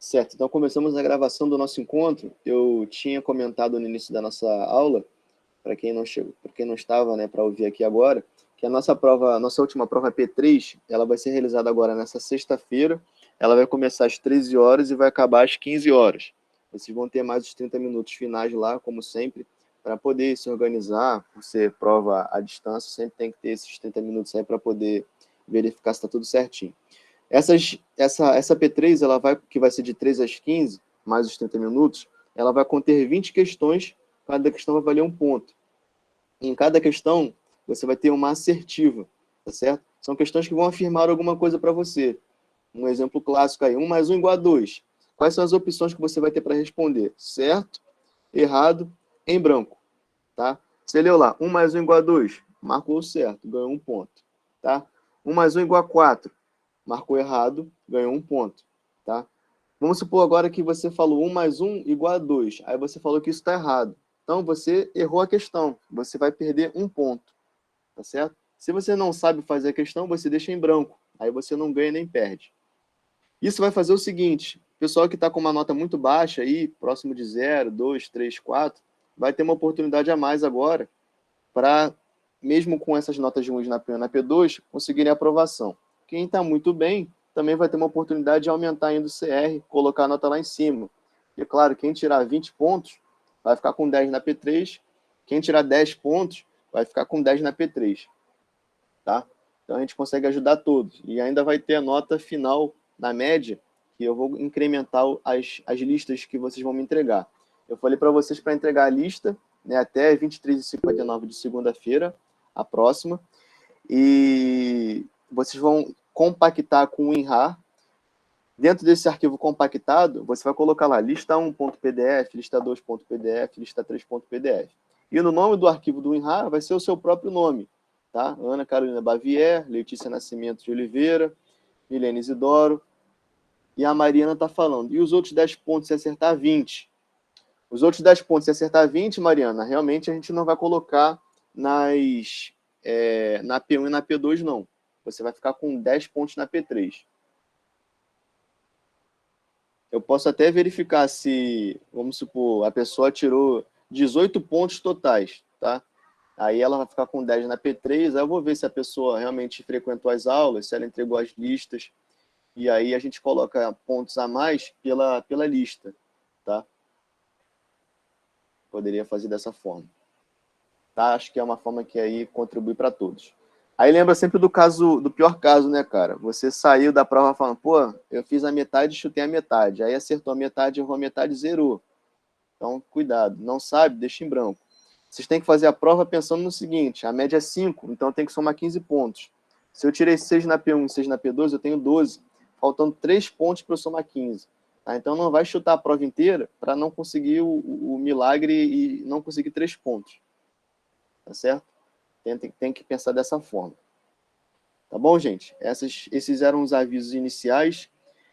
Certo, então começamos a gravação do nosso encontro. Eu tinha comentado no início da nossa aula, para quem não chegou, para quem não estava, né, para ouvir aqui agora, que a nossa prova, a nossa última prova P3, ela vai ser realizada agora nessa sexta-feira. Ela vai começar às 13 horas e vai acabar às 15 horas. Vocês vão ter mais os 30 minutos finais lá, como sempre, para poder se organizar, por ser prova à distância, sempre tem que ter esses 30 minutos aí para poder verificar se está tudo certinho. Essa P3, que vai ser de 3 às 15, mais os 30 minutos, ela vai conter 20 questões, cada questão vai valer um ponto. E em cada questão, você vai ter uma assertiva, tá certo? São questões que vão afirmar alguma coisa para você. Um exemplo clássico aí, 1 mais 1 igual a 2. Quais são as opções que você vai ter para responder? Certo, errado, em branco, tá? Você leu lá, 1 mais 1 igual a 2, marcou certo, ganhou um ponto, tá? 1 mais 1 igual a 4, marcou errado, ganhou um ponto, tá? Vamos supor agora que você falou 1 mais 1 igual a 2. Aí você falou que isso está errado. Então, você errou a questão. Você vai perder um ponto, tá certo? Se você não sabe fazer a questão, você deixa em branco. Aí você não ganha nem perde. Isso vai fazer o seguinte, o pessoal que está com uma nota muito baixa, aí, próximo de 0, 2, 3, 4, vai ter uma oportunidade a mais agora para, mesmo com essas notas ruins na P1 e na P2, conseguirem aprovação. Quem está muito bem também vai ter uma oportunidade de aumentar ainda o CR, colocar a nota lá em cima. E, claro, quem tirar 20 pontos vai ficar com 10 na P3, quem tirar 10 pontos vai ficar com 10 na P3. Tá? Então, a gente consegue ajudar todos. E ainda vai ter a nota final na média, que eu vou incrementar as listas que vocês vão me entregar. Eu falei para vocês para entregar a lista, né, até 23h59 de segunda-feira, a próxima, e vocês vão compactar com o WinRAR. Dentro desse arquivo compactado, você vai colocar lá lista 1.pdf, lista 2.pdf, lista 3.pdf. E no nome do arquivo do WinRAR vai ser o seu próprio nome, tá? Ana Carolina Bavier, Letícia Nascimento de Oliveira, Milene Isidoro, e a Mariana está falando. E os outros 10 pontos se acertar 20? Os outros 10 pontos se acertar 20, Mariana, realmente a gente não vai colocar na P1 e na P2, não. Você vai ficar com 10 pontos na P3. Eu posso até verificar se, vamos supor, a pessoa tirou 18 pontos totais, tá? Aí ela vai ficar com 10 na P3, aí eu vou ver se a pessoa realmente frequentou as aulas, se ela entregou as listas, e aí a gente coloca pontos a mais pela lista, tá? Poderia fazer dessa forma. Tá? Acho que é uma forma que aí contribui para todos. Aí lembra sempre do pior caso, né, cara? Você saiu da prova falando, pô, eu fiz a metade e chutei a metade. Aí acertou a metade, errou a metade e zerou. Então, cuidado. Não sabe, deixa em branco. Vocês têm que fazer a prova pensando no seguinte, a média é 5, então tem que somar 15 pontos. Se eu tirei 6 na P1 e 6 na P2, eu tenho 12, faltando 3 pontos para eu somar 15. Tá? Então, não vai chutar a prova inteira para não conseguir o milagre e não conseguir 3 pontos. Tá certo? Tem que pensar dessa forma. Tá bom, gente? Esses eram os avisos iniciais.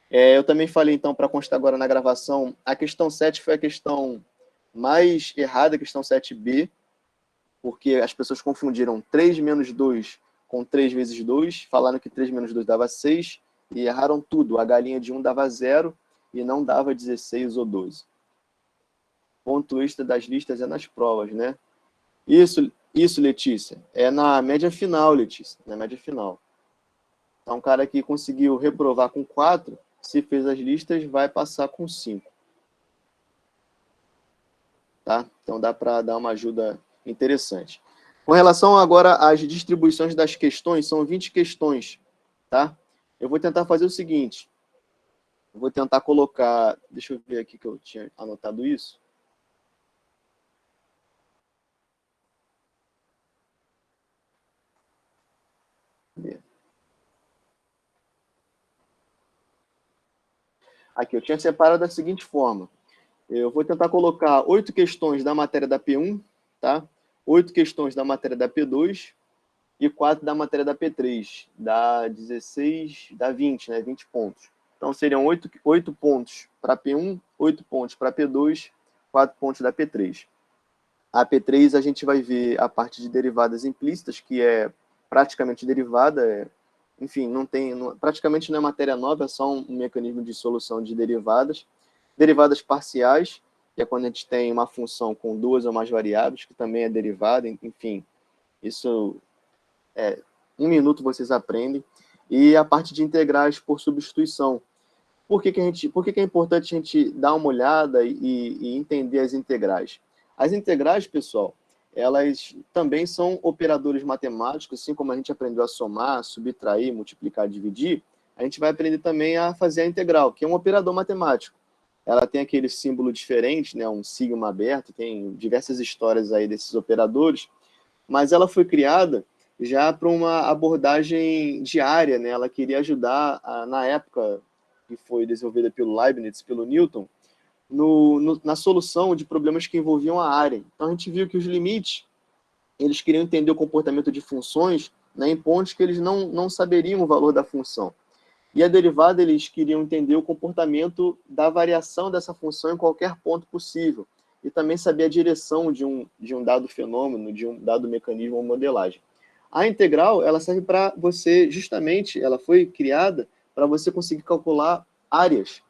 Eu também falei, então, para constar agora na gravação, a questão 7 foi a questão mais errada, a questão 7B, porque as pessoas confundiram 3 menos 2 com 3 vezes 2, falaram que 3 menos 2 dava 6, e erraram tudo. A galinha de 1 dava 0 e não dava 16 ou 12. Ponto extra das listas é nas provas, né? Isso, Letícia. É na média final, Letícia. Na média final. Então, um cara que conseguiu reprovar com 4, se fez as listas, vai passar com 5. Tá? Então, dá para dar uma ajuda interessante. Com relação agora às distribuições das questões, são 20 questões. Tá? Eu vou tentar fazer o seguinte. Eu vou tentar colocar... Deixa eu ver aqui que eu tinha anotado isso. Aqui, eu tinha separado da seguinte forma. Eu vou tentar colocar 8 questões da matéria da P1, tá? 8 questões da matéria da P2 e 4 da matéria da P3. Dá 16, dá 20, né? 20 pontos. Então, seriam 8 pontos para P1, 8 pontos para P2, 4 pontos da P3. A P3 a gente vai ver a parte de derivadas implícitas, que é praticamente derivada, enfim, praticamente não é matéria nova, é só um mecanismo de solução de derivadas. Derivadas parciais, que é quando a gente tem uma função com duas ou mais variáveis, que também é derivada, enfim, isso um minuto vocês aprendem. E a parte de integrais por substituição. Por que é importante a gente dar uma olhada e entender as integrais? As integrais, pessoal, elas também são operadores matemáticos, assim como a gente aprendeu a somar, subtrair, multiplicar, dividir, a gente vai aprender também a fazer a integral, que é um operador matemático. Ela tem aquele símbolo diferente, né, um sigma aberto, tem diversas histórias aí desses operadores, mas ela foi criada já para uma abordagem diária, né? Ela queria ajudar, na época que foi desenvolvida pelo Leibniz, pelo Newton, na solução de problemas que envolviam a área. Então a gente viu que os limites, eles queriam entender o comportamento de funções, né, em pontos que eles não saberiam o valor da função. E a derivada, eles queriam entender o comportamento da variação dessa função em qualquer ponto possível. E também saber a direção de um dado fenômeno, de um dado mecanismo ou modelagem. A integral, ela serve para você, justamente, ela foi criada para você conseguir calcular áreas.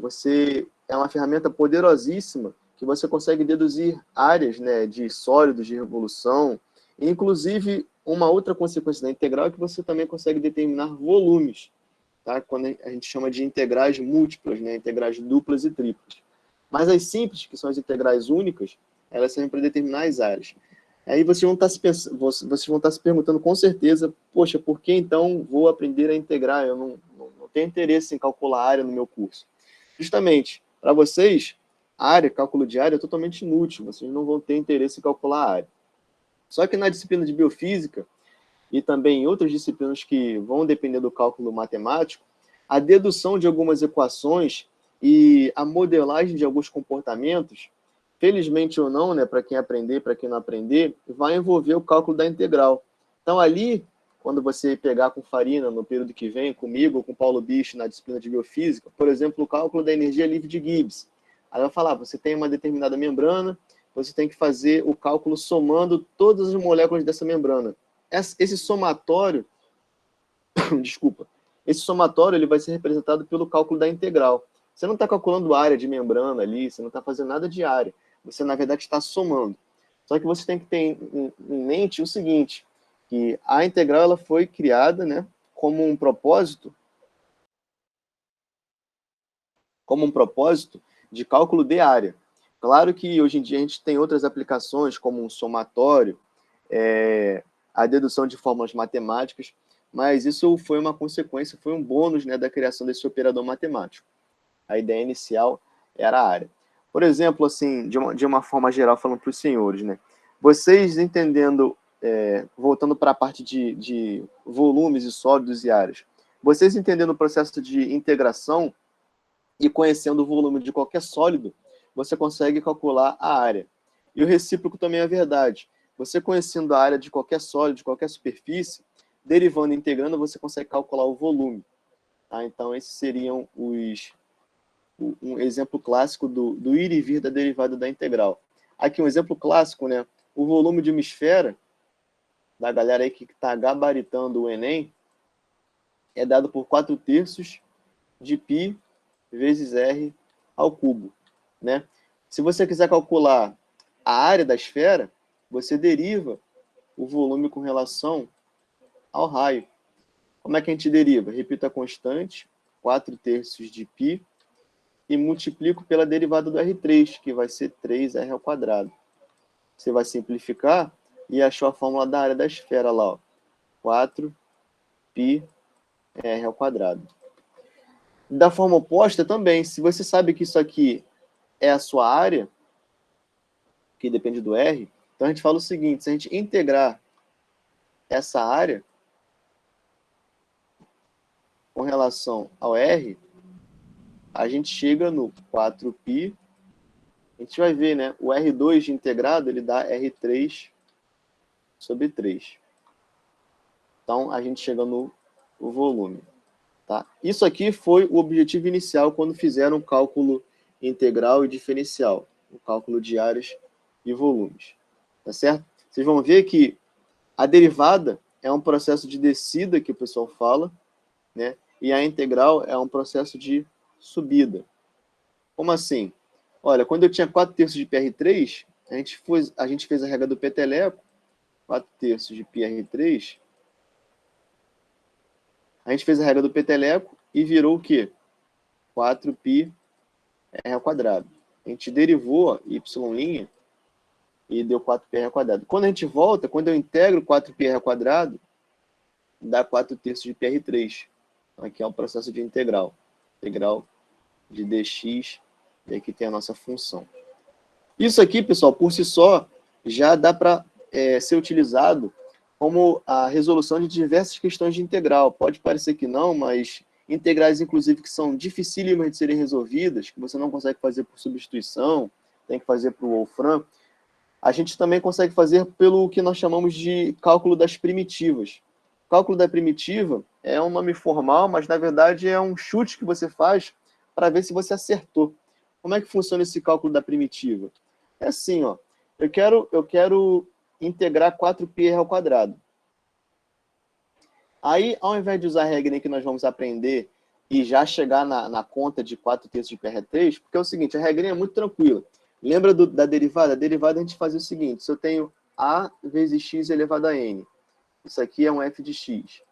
Você é uma ferramenta poderosíssima que você consegue deduzir áreas, né, de sólidos, de revolução. E, inclusive, uma outra consequência da integral é que você também consegue determinar volumes, tá? Quando a gente chama de integrais múltiplas, né, integrais duplas e triplas. Mas as simples, que são as integrais únicas, elas servem para determinar as áreas. Aí vocês vão estar se perguntando com certeza, poxa, por que então vou aprender a integrar? Eu não tenho interesse em calcular a área no meu curso. Justamente, para vocês, a área, cálculo de área é totalmente inútil, vocês não vão ter interesse em calcular a área. Só que na disciplina de biofísica, e também em outras disciplinas que vão depender do cálculo matemático, a dedução de algumas equações e a modelagem de alguns comportamentos, felizmente ou não, né, para quem aprender, para quem não aprender, vai envolver o cálculo da integral. Então, ali, quando você pegar com Farina, no período que vem, comigo ou com Paulo Bicho, na disciplina de biofísica, por exemplo, o cálculo da energia livre de Gibbs. Aí vai falar, você tem uma determinada membrana, você tem que fazer o cálculo somando todas as moléculas dessa membrana. Esse somatório, desculpa, esse somatório ele vai ser representado pelo cálculo da integral. Você não está calculando área de membrana ali, você não está fazendo nada de área. Você, na verdade, está somando. Só que você tem que ter em mente o seguinte, que a integral ela foi criada, né, como um propósito de cálculo de área. Claro que hoje em dia a gente tem outras aplicações, como um somatório, a dedução de fórmulas matemáticas, mas isso foi uma consequência, foi um bônus, né, da criação desse operador matemático. A ideia inicial era a área. Por exemplo, assim, de uma forma geral, falando para os senhores, né, vocês entendendo, voltando para a parte de volumes e sólidos e áreas, vocês entendendo o processo de integração e conhecendo o volume de qualquer sólido, você consegue calcular a área. E o recíproco também é verdade. Você conhecendo a área de qualquer sólido, de qualquer superfície, derivando e integrando, você consegue calcular o volume. Tá? Então, esses seriam um exemplo clássico do ir e vir da derivada da integral. Aqui um exemplo clássico, né? O volume de uma esfera, da galera aí que está gabaritando o Enem, é dado por 4/3 de π vezes r ao cubo, né? Se você quiser calcular a área da esfera, você deriva o volume com relação ao raio. Como é que a gente deriva? Repito a constante, 4/3 de π, e multiplico pela derivada do R3, que vai ser 3r ao quadrado. Você vai simplificar e achou a fórmula da área da esfera lá, ó, 4πr ao quadrado. Da forma oposta também, se você sabe que isso aqui é a sua área, que depende do R, então a gente fala o seguinte, se a gente integrar essa área com relação ao R, a gente chega no 4π, a gente vai ver, né? O R2 de integrado, ele dá R3/3. Então, a gente chega no volume. Tá? Isso aqui foi o objetivo inicial quando fizeram o cálculo integral e diferencial, o cálculo de áreas e volumes. Tá certo? Vocês vão ver que a derivada é um processo de descida que o pessoal fala, né? E a integral é um processo de subida. Como assim? Olha, quando eu tinha 4/3 de PR3, a gente fez a regra do peteleco, 4/3 de PR3, a gente fez a regra do peteleco e virou o quê? 4πr ao quadrado. A gente derivou y' e deu 4πr ao quadrado. Quando a gente volta, quando eu integro 4πr ao quadrado, dá 4/3 de PR3. Então, aqui é um processo de integral. Integral de dx, e aqui tem a nossa função. Isso aqui, pessoal, por si só, já dá para ser utilizado como a resolução de diversas questões de integral. Pode parecer que não, mas integrais, inclusive, que são dificílimas de serem resolvidas, que você não consegue fazer por substituição, tem que fazer por Wolfram, a gente também consegue fazer pelo que nós chamamos de cálculo das primitivas. O cálculo da primitiva é um nome formal, mas, na verdade, é um chute que você faz para ver se você acertou. Como é que funciona esse cálculo da primitiva? É assim, ó, eu quero integrar 4πr ao quadrado. Aí, ao invés de usar a regra que nós vamos aprender e já chegar na conta de 4/3 de PR3, porque é o seguinte, a regrinha é muito tranquila. Lembra da derivada? A derivada a gente fazia o seguinte, se eu tenho a vezes x elevado a n, isso aqui é um f de x.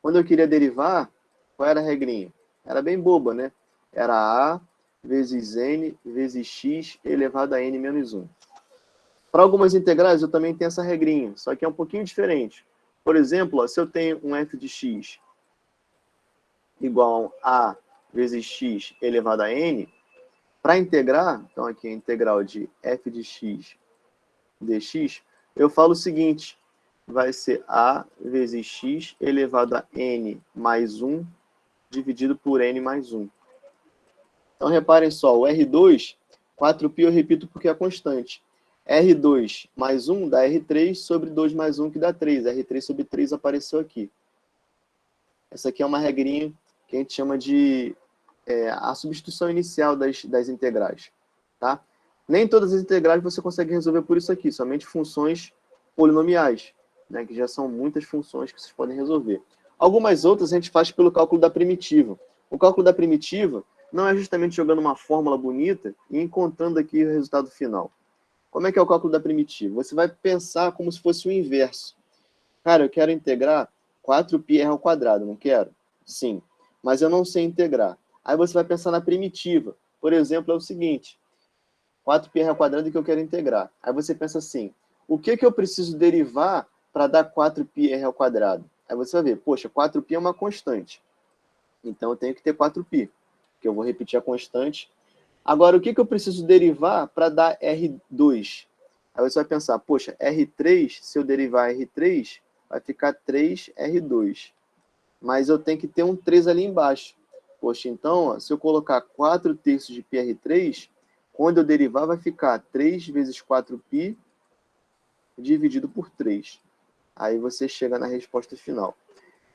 Quando eu queria derivar, qual era a regrinha? Era bem boba, né? Era a vezes n vezes x elevado a n menos 1. Para algumas integrais, eu também tenho essa regrinha, só que é um pouquinho diferente. Por exemplo, ó, se eu tenho um f de x igual a vezes x elevado a n, para integrar, então aqui a integral de f de x dx, eu falo o seguinte, vai ser a vezes x elevado a n mais 1 dividido por n mais 1. Então, reparem só, o R2, 4π eu repito porque é constante. R2 mais 1 dá R3 sobre 2 mais 1, que dá 3. R3 sobre 3 apareceu aqui. Essa aqui é uma regrinha que a gente chama de a substituição inicial das integrais. Tá? Nem todas as integrais você consegue resolver por isso aqui, somente funções polinomiais, né, que já são muitas funções que vocês podem resolver. Algumas outras a gente faz pelo cálculo da primitiva. O cálculo da primitiva não é justamente jogando uma fórmula bonita e encontrando aqui o resultado final. Como é que é o cálculo da primitiva? Você vai pensar como se fosse o inverso. Cara, eu quero integrar 4πr ao quadrado, não quero? Sim, mas eu não sei integrar. Aí você vai pensar na primitiva. Por exemplo, é o seguinte, 4πr ao quadrado que eu quero integrar. Aí você pensa assim, o que eu preciso derivar para dar 4πr ao quadrado? Aí você vai ver, poxa, 4π é uma constante. Então eu tenho que ter 4π, que eu vou repetir a constante. Agora, o que eu preciso derivar para dar R2? Aí você vai pensar, poxa, R3, se eu derivar R3, vai ficar 3R2. Mas eu tenho que ter um 3 ali embaixo. Poxa, então, ó, se eu colocar 4/3 de PR3, quando eu derivar, vai ficar 3 vezes 4π dividido por 3. Aí você chega na resposta final.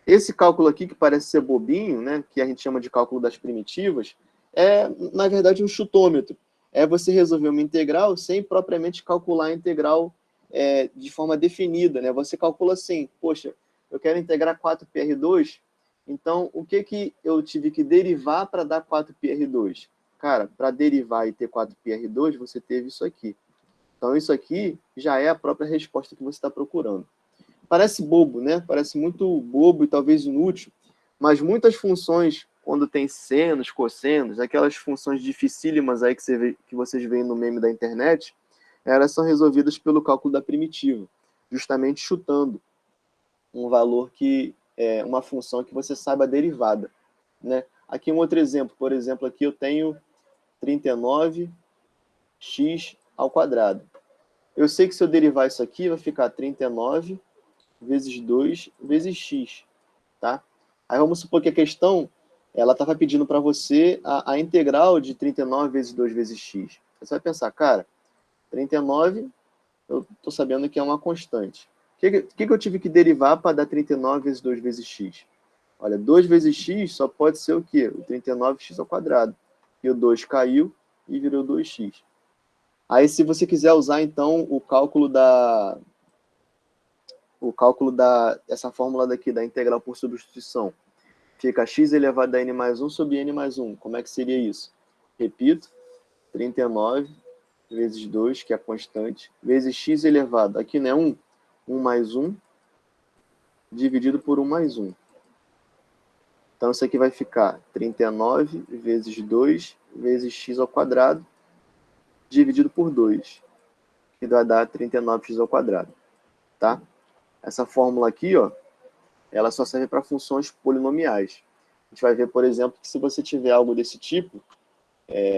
Esse cálculo aqui, que parece ser bobinho, né, que a gente chama de cálculo das primitivas, é, na verdade, um chutômetro. É você resolver uma integral sem propriamente calcular a integral de forma definida. Né? Você calcula assim, poxa, eu quero integrar 4πr2, então o que eu tive que derivar para dar 4πr2? Cara, para derivar e ter 4πr2, você teve isso aqui. Então isso aqui já é a própria resposta que você está procurando. Parece bobo, né? Parece muito bobo e talvez inútil, mas muitas funções, quando tem senos, cossenos, aquelas funções dificílimas aí que vocês veem no meme da internet, elas são resolvidas pelo cálculo da primitiva, justamente chutando um valor que é uma função que você saiba a derivada, né? Aqui um outro exemplo, por exemplo, aqui eu tenho 39x ao quadrado. Eu sei que se eu derivar isso aqui, vai ficar 39 vezes 2 vezes x, tá? Aí vamos supor que a questão, ela estava pedindo para você a integral de 39 vezes 2 vezes x. Você vai pensar, cara, 39, eu estou sabendo que é uma constante. O que eu tive que derivar para dar 39 vezes 2 vezes x? Olha, 2 vezes x só pode ser o quê? O 39x ao quadrado. E o 2 caiu e virou 2x. Aí, se você quiser usar, então, o cálculo o cálculo dessa fórmula daqui, da integral por substituição. Fica x elevado a n mais 1 sobre n mais 1. Como é que seria isso? Repito, 39 vezes 2, que é a constante, vezes x elevado, aqui não é 1, 1 mais 1, dividido por 1 mais 1. Então, isso aqui vai ficar 39 vezes 2 vezes x ao quadrado, dividido por 2, que vai dar 39x ao quadrado. Tá? Essa fórmula aqui, ó, ela só serve para funções polinomiais. A gente vai ver, por exemplo, que se você tiver algo desse tipo,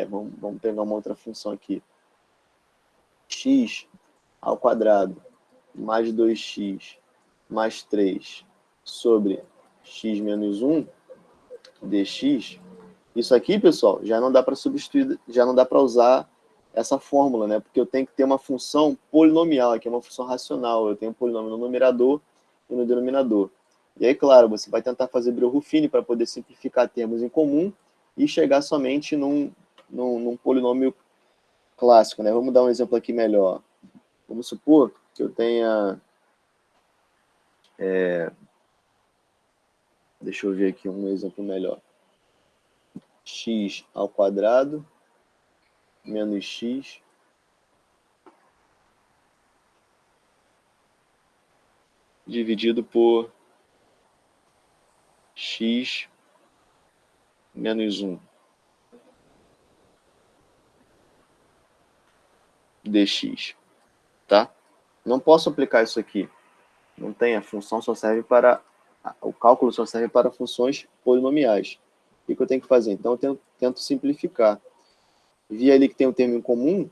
vamos pegar uma outra função aqui, x ao quadrado mais 2x mais 3 sobre x menos 1 dx, isso aqui, pessoal, já não dá para substituir, já não dá para usar essa fórmula, né? Porque eu tenho que ter uma função polinomial, aqui é uma função racional, eu tenho um polinômio no numerador e no denominador. E aí, claro, você vai tentar fazer Breuil-Ruffini para poder simplificar termos em comum e chegar somente num polinômio clássico, né? Vamos dar um exemplo aqui melhor. Vamos supor que eu tenha... deixa eu ver aqui um exemplo melhor. X ao quadrado menos x dividido por x menos 1 dx, tá? Não posso aplicar isso aqui. Não tem, a função só serve para... o cálculo só serve para funções polinomiais. O que eu tenho que fazer? Então, eu tento simplificar. Vi ali que tem um termo em comum,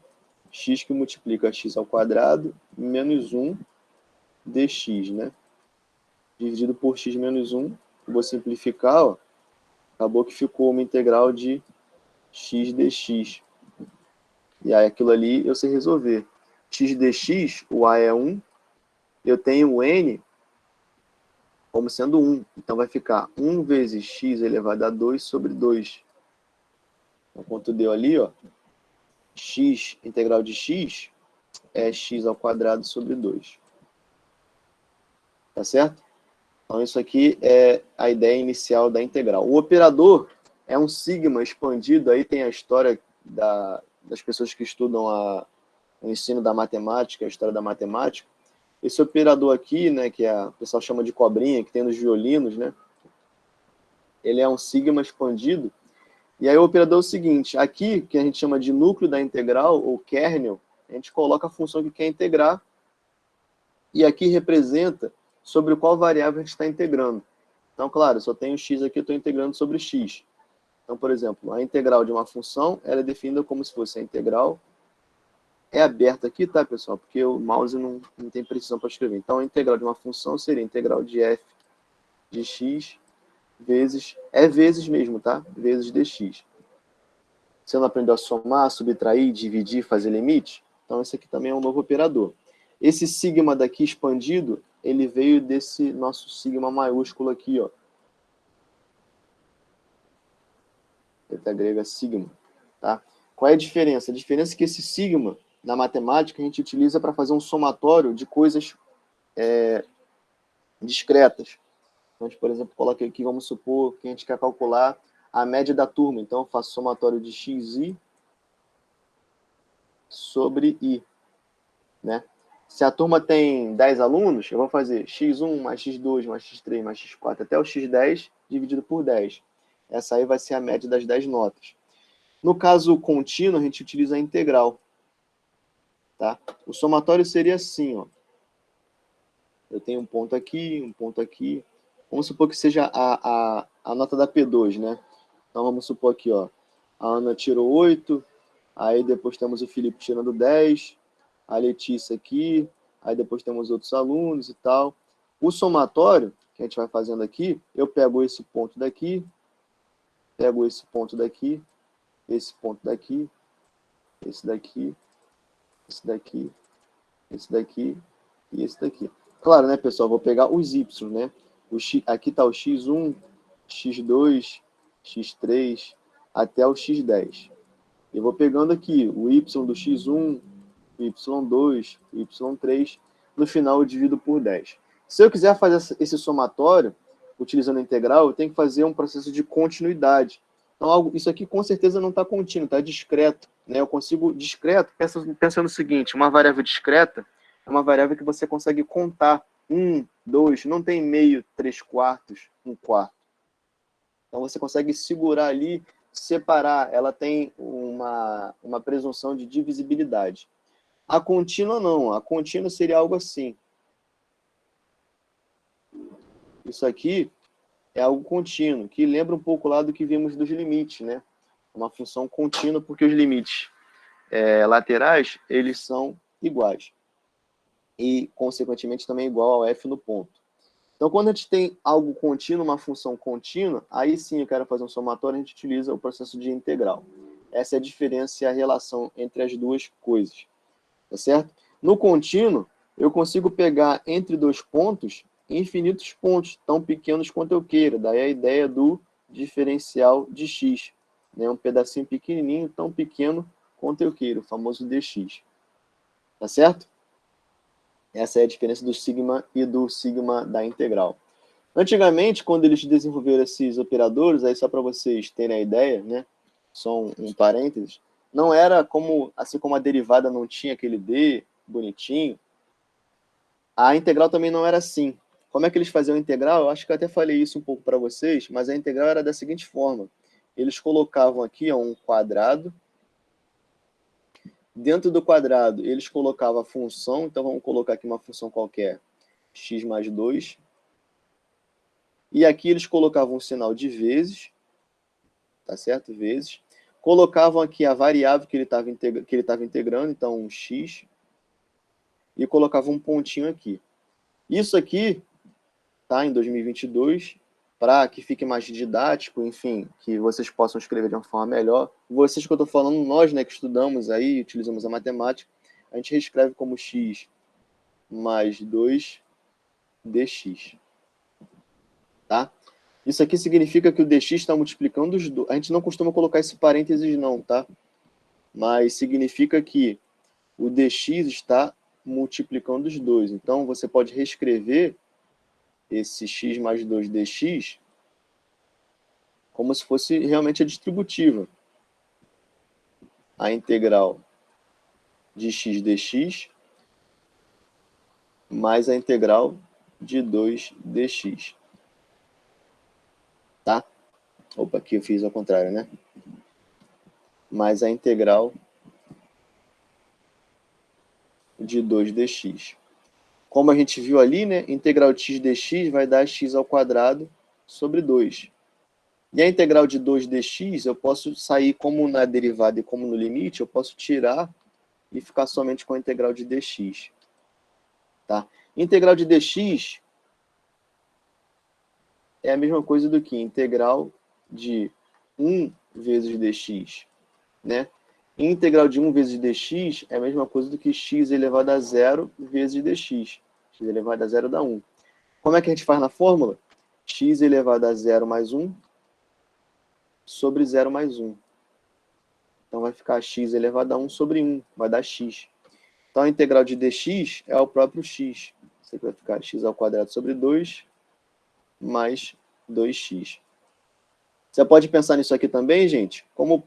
x que multiplica x ao quadrado menos 1 dx, né? Dividido por x menos 1, vou simplificar, ó, acabou que ficou uma integral de x dx. E aí aquilo ali eu sei resolver. X dx, o a é 1, eu tenho o n como sendo 1. Então vai ficar 1 vezes x elevado a 2 sobre 2. Então, quanto deu ali, ó, x, integral de x, é x ao quadrado sobre 2. Tá certo? Então isso aqui é a ideia inicial da integral. O operador é um sigma expandido, aí tem a história das pessoas que estudam o ensino da matemática, a história da matemática. Esse operador aqui, né, que o pessoal chama de cobrinha, que tem nos violinos, né, ele é um sigma expandido. E aí o operador é o seguinte, aqui, que a gente chama de núcleo da integral, ou kernel, a gente coloca a função que quer integrar, e aqui representa sobre qual variável a gente está integrando. Então, claro, se eu tenho x aqui, eu estou integrando sobre x. Então, por exemplo, a integral de uma função, ela é definida como se fosse a integral. É aberta aqui, tá, pessoal? Porque o mouse não tem precisão para escrever. Então, a integral de uma função seria a integral de f de x vezes... é vezes mesmo, tá? Vezes dx. Você não aprendeu a somar, subtrair, dividir, fazer limite? Então, esse aqui também é um novo operador. Esse sigma daqui expandido, ele veio desse nosso sigma maiúsculo aqui, ó. Letra grega sigma, tá? Qual é a diferença? A diferença é que esse sigma, na matemática, a gente utiliza para fazer um somatório de coisas discretas. Então, a gente, por exemplo, coloca aqui, vamos supor que a gente quer calcular a média da turma. Então, eu faço somatório de xi sobre i, né? Se a turma tem 10 alunos, eu vou fazer x1 mais x2 mais x3 mais x4 até o x10 dividido por 10. Essa aí vai ser a média das 10 notas. No caso contínuo, a gente utiliza a integral. Tá? O somatório seria assim, ó. Eu tenho um ponto aqui, um ponto aqui. Vamos supor que seja a nota da P2, né? Então vamos supor aqui, ó. A Ana tirou 8, aí depois temos o Felipe tirando 10, a Letícia aqui, aí depois temos outros alunos e tal. O somatório, que a gente vai fazendo aqui, eu pego esse ponto daqui, pego esse ponto daqui, esse ponto daqui, esse daqui, esse daqui, esse daqui e esse daqui. Claro, né, pessoal? Vou pegar os y, né? Aqui está o x1, x2, x3, até o x10. Eu vou pegando aqui o y do x1, o y2, o y3. No final, eu divido por 10. Se eu quiser fazer esse somatório, utilizando a integral, eu tenho que fazer um processo de continuidade. Então, isso aqui com certeza não está contínuo, está discreto. Né? Eu consigo, discreto, pensa no seguinte, uma variável discreta é uma variável que você consegue contar. 1, 2, não tem meio, 3/4, 1/4. Então, você consegue segurar ali, separar. Ela tem uma presunção de divisibilidade. A contínua, não. A contínua seria algo assim. Isso aqui é algo contínuo, que lembra um pouco lá do que vimos dos limites, né? Uma função contínua, porque os limites laterais, eles são iguais. E, consequentemente, também igual ao f no ponto. Então, quando a gente tem algo contínuo, uma função contínua, aí sim eu quero fazer um somatório, a gente utiliza o processo de integral. Essa é a diferença e a relação entre as duas coisas. Tá certo? No contínuo, eu consigo pegar entre dois pontos infinitos pontos, tão pequenos quanto eu queira. Daí a ideia do diferencial de x. Né? Um pedacinho pequenininho, tão pequeno quanto eu queira, o famoso dx. Tá certo? Essa é a diferença do sigma e do sigma da integral. Antigamente, quando eles desenvolveram esses operadores, aí só para vocês terem a ideia, né? Só um parênteses, não era como, assim como a derivada não tinha aquele d bonitinho, a integral também não era assim. Como é que eles faziam a integral? Eu acho que eu até falei isso um pouco para vocês, mas a integral era da seguinte forma. Eles colocavam aqui um quadrado. Dentro do quadrado, eles colocavam a função. Então, vamos colocar aqui uma função qualquer, x mais 2. E aqui eles colocavam um sinal de vezes. Tá certo? Vezes. Colocavam aqui a variável que ele estava integrando, então um x. E colocavam um pontinho aqui. Isso aqui, tá, em 2022, para que fique mais didático, enfim, que vocês possam escrever de uma forma melhor. Vocês que eu estou falando, nós, né, que estudamos aí, utilizamos a matemática, a gente reescreve como x mais 2 dx. Tá? Isso aqui significa que o dx está multiplicando os dois. A gente não costuma colocar esse parênteses não, tá? Mas significa que o dx está multiplicando os dois. Então, você pode reescrever esse x mais 2 dx como se fosse realmente a distributiva. A integral de x dx mais a integral de 2 dx. Tá? Opa, aqui eu fiz ao contrário, né? Mais a integral de 2 dx. Como a gente viu ali, né? Integral de x dx vai dar x ao quadrado sobre 2. E a integral de 2 dx, eu posso sair como na derivada e como no limite, eu posso tirar e ficar somente com a integral de dx. Tá? Integral de dx é a mesma coisa do que integral de 1 vezes dx. Né? Integral de 1 vezes dx é a mesma coisa do que x elevado a 0 vezes dx. X elevado a 0 dá 1. Como é que a gente faz na fórmula? X elevado a 0 mais 1 sobre 0 mais 1. Então vai ficar x elevado a 1 sobre 1, vai dar x. Então a integral de dx é o próprio x. Isso aqui vai ficar x ao quadrado sobre 2 mais 2x. Você pode pensar nisso aqui também, gente, como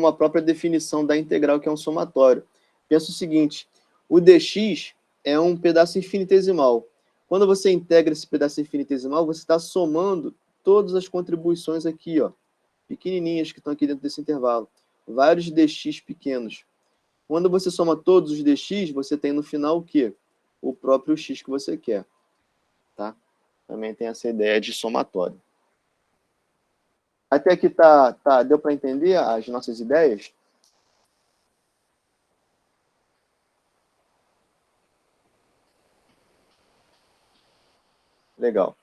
a própria definição da integral, que é um somatório. Pensa o seguinte, o dx é um pedaço infinitesimal. Quando você integra esse pedaço infinitesimal, você está somando todas as contribuições aqui, ó, pequenininhas que estão aqui dentro desse intervalo. Vários dx pequenos. Quando você soma todos os dx, você tem no final o quê? O próprio x que você quer. Tá? Também tem essa ideia de somatório. Até aqui deu para entender as nossas ideias? Legal.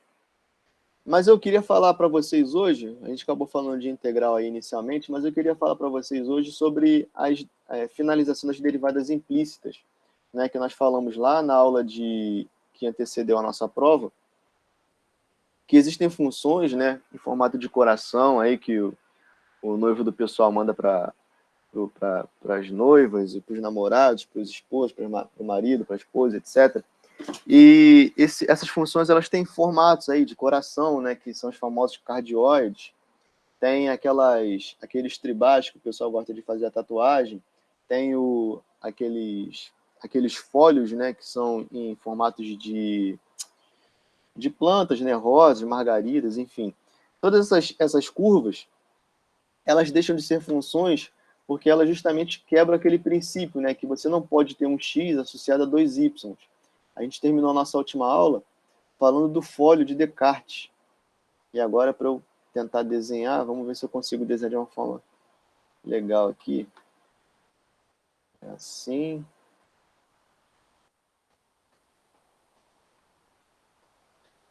Mas eu queria falar para vocês hoje, a gente acabou falando de integral aí inicialmente, mas eu queria falar para vocês hoje sobre as finalização das derivadas implícitas, né, que nós falamos lá na aula que antecedeu a nossa prova, que existem funções, né, em formato de coração aí que o noivo do pessoal manda para as noivas, para os namorados, para os esposos, para o marido, para a esposa, etc. E essas funções elas têm formatos aí de coração, né, que são os famosos cardioides. Tem aqueles tribais que o pessoal gosta de fazer a tatuagem. Tem aqueles folhos, né, que são em formatos de plantas, né, rosas, margaridas, enfim. Todas essas curvas, elas deixam de ser funções porque elas justamente quebram aquele princípio, né, que você não pode ter um x associado a dois y. A gente terminou a nossa última aula falando do folho de Descartes. E agora, para eu tentar desenhar, vamos ver se eu consigo desenhar de uma forma legal aqui. É assim.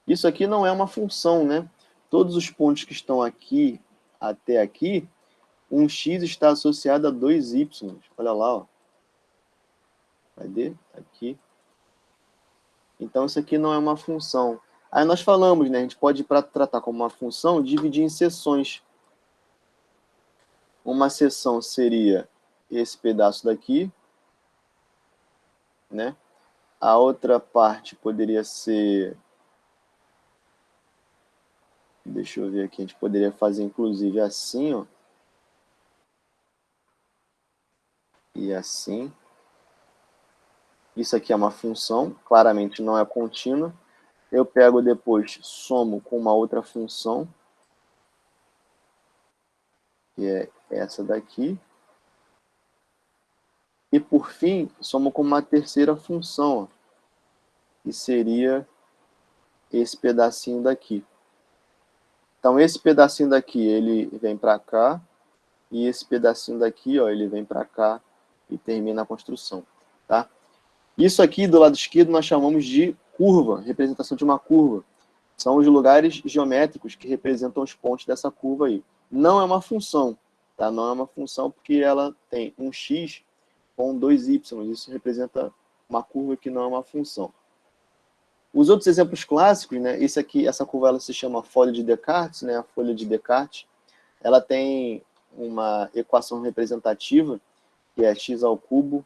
Isso aqui não é uma função, né? Todos os pontos que estão aqui até aqui, um x está associado a dois y. Olha lá, ó. Cadê? Aqui. Então, isso aqui não é uma função. Aí nós falamos, né? A gente pode, para tratar como uma função, dividir em seções. Uma seção seria esse pedaço daqui, né? A outra parte poderia ser... Deixa eu ver aqui, a gente poderia fazer inclusive assim, ó. E assim. Isso aqui é uma função, claramente não é contínua. Eu pego depois, somo com uma outra função, que é essa daqui. E por fim, somo com uma terceira função, ó, que seria esse pedacinho daqui. Então, esse pedacinho daqui, ele vem para cá, e esse pedacinho daqui, ó, ele vem para cá e termina a construção, tá? Isso aqui, do lado esquerdo, nós chamamos de curva, representação de uma curva. São os lugares geométricos que representam os pontos dessa curva aí. Não é uma função, tá? Não é uma função porque ela tem um x com dois y. Isso representa uma curva que não é uma função. Os outros exemplos clássicos, né? Essa curva ela se chama folha de Descartes, né? A folha de Descartes, ela tem uma equação representativa que é x ao cubo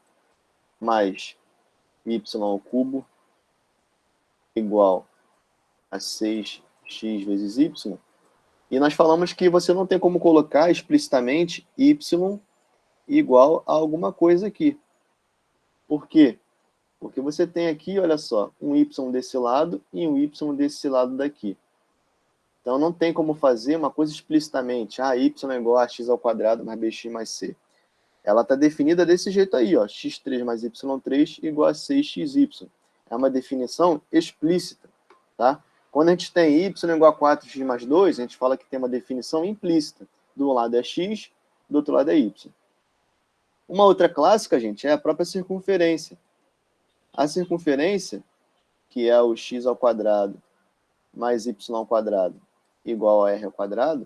mais y ao cubo igual a 6x vezes y. E nós falamos que você não tem como colocar explicitamente y igual a alguma coisa aqui. Por quê? Porque você tem aqui, olha só, um y desse lado e um y desse lado daqui. Então não tem como fazer uma coisa explicitamente. Y é igual a x ao quadrado mais bx mais c. Ela está definida desse jeito aí, ó, x3 mais y3 igual a 6xy. É uma definição explícita, tá? Quando a gente tem y igual a 4x mais 2, a gente fala que tem uma definição implícita. Do lado é x, do outro lado é y. Uma outra clássica, gente, é a própria circunferência. A circunferência, que é o x ao quadrado mais y ao quadrado igual a r ao quadrado,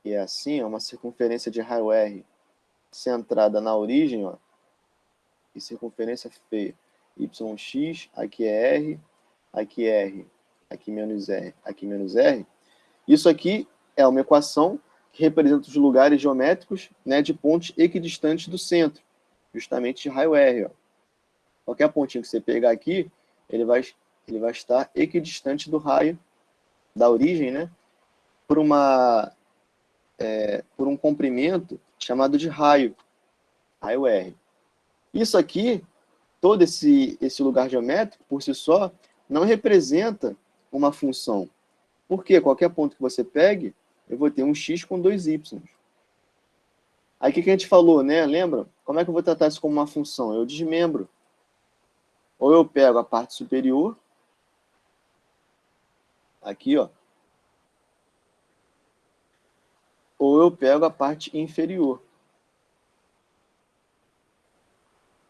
e é assim, é uma circunferência de raio r centrada na origem, ó, e circunferência feia. Yx, aqui é r, aqui é r, aqui menos r, aqui menos r. Isso aqui é uma equação que representa os lugares geométricos, né, de pontos equidistantes do centro, justamente de raio r. Ó. Qualquer pontinho que você pegar aqui, ele vai estar equidistante do raio, da origem, né, por um comprimento chamado de raio r. Isso aqui, todo esse lugar geométrico, por si só, não representa uma função. Porque qualquer ponto que você pegue, eu vou ter um x com dois y. Aí o que a gente falou, né? Lembra? Como é que eu vou tratar isso como uma função? Eu desmembro. Ou eu pego a parte superior, aqui, ó, ou eu pego a parte inferior.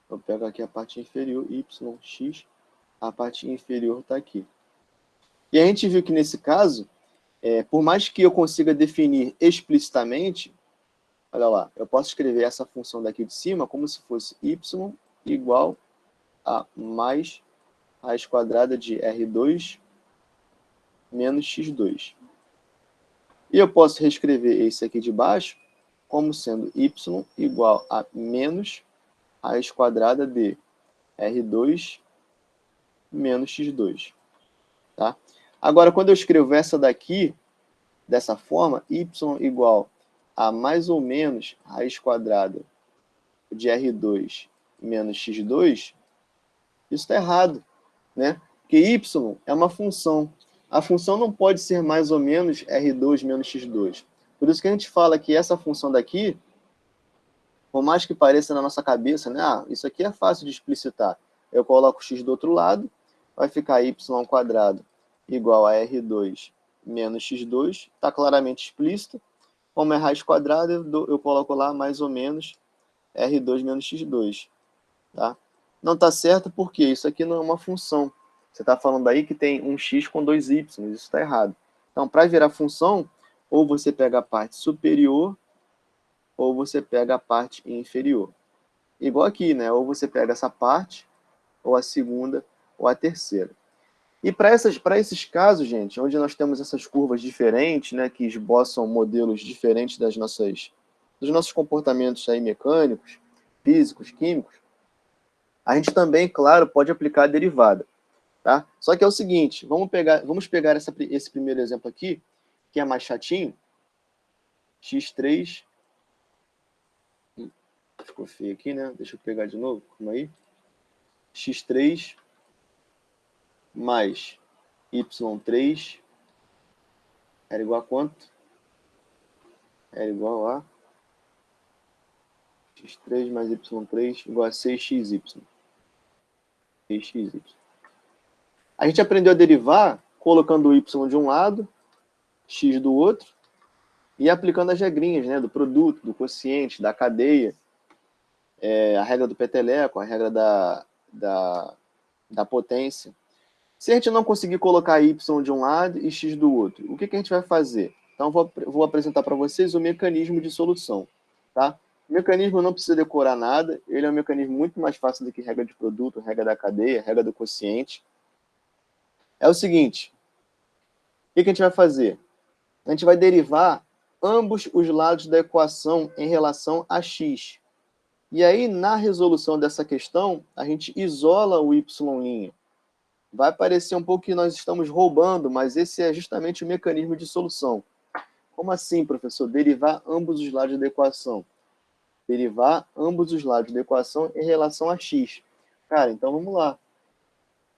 Eu pego aqui a parte inferior, yx, a parte inferior está aqui. E a gente viu que nesse caso, por mais que eu consiga definir explicitamente, olha lá, eu posso escrever essa função daqui de cima como se fosse y igual a mais raiz quadrada de R2 menos x2. E eu posso reescrever esse aqui de baixo como sendo y igual a menos raiz quadrada de R2 menos x2. Tá? Agora, quando eu escrevo essa daqui, dessa forma, y igual a mais ou menos raiz quadrada de R2 menos x2, isso está errado, né? Porque y é uma função. A função não pode ser mais ou menos R2 menos x2. Por isso que a gente fala que essa função daqui, por mais que pareça na nossa cabeça, né? Ah, isso aqui é fácil de explicitar. Eu coloco x do outro lado, vai ficar y ao quadrado igual a R2 menos x2, está claramente explícito. Como é raiz quadrada, eu coloco lá mais ou menos R2 menos x2. Tá? Não está certo porque isso aqui não é uma função. Você está falando aí que tem um x com dois y, isso está errado. Então, para virar função, ou você pega a parte superior, ou você pega a parte inferior. Igual aqui, né? Ou você pega essa parte, ou a segunda, ou a terceira. E para esses casos, gente, onde nós temos essas curvas diferentes, né, que esboçam modelos diferentes dos nossos comportamentos aí mecânicos, físicos, químicos, a gente também, claro, pode aplicar a derivada. Tá? Só que é o seguinte, vamos pegar esse primeiro exemplo aqui, que é mais chatinho, x3, ficou feio aqui, né? Deixa eu pegar de novo, calma aí. x3 mais y3 era igual a quanto? Era igual a x3 mais y3 igual a 6xy. 6xy. A gente aprendeu a derivar colocando o y de um lado, x do outro, e aplicando as regrinhas, né, do produto, do quociente, da cadeia, a regra do peteleco, a regra da potência. Se a gente não conseguir colocar y de um lado e x do outro, o que a gente vai fazer? Então, vou apresentar para vocês o mecanismo de solução. Tá? O mecanismo não precisa decorar nada, ele é um mecanismo muito mais fácil do que regra de produto, regra da cadeia, regra do quociente. É o seguinte, o que a gente vai fazer? A gente vai derivar ambos os lados da equação em relação a x. E aí, na resolução dessa questão, a gente isola o y'. Vai parecer um pouco que nós estamos roubando, mas esse é justamente o mecanismo de solução. Como assim, professor? Derivar ambos os lados da equação. Derivar ambos os lados da equação em relação a x. Cara, então vamos lá.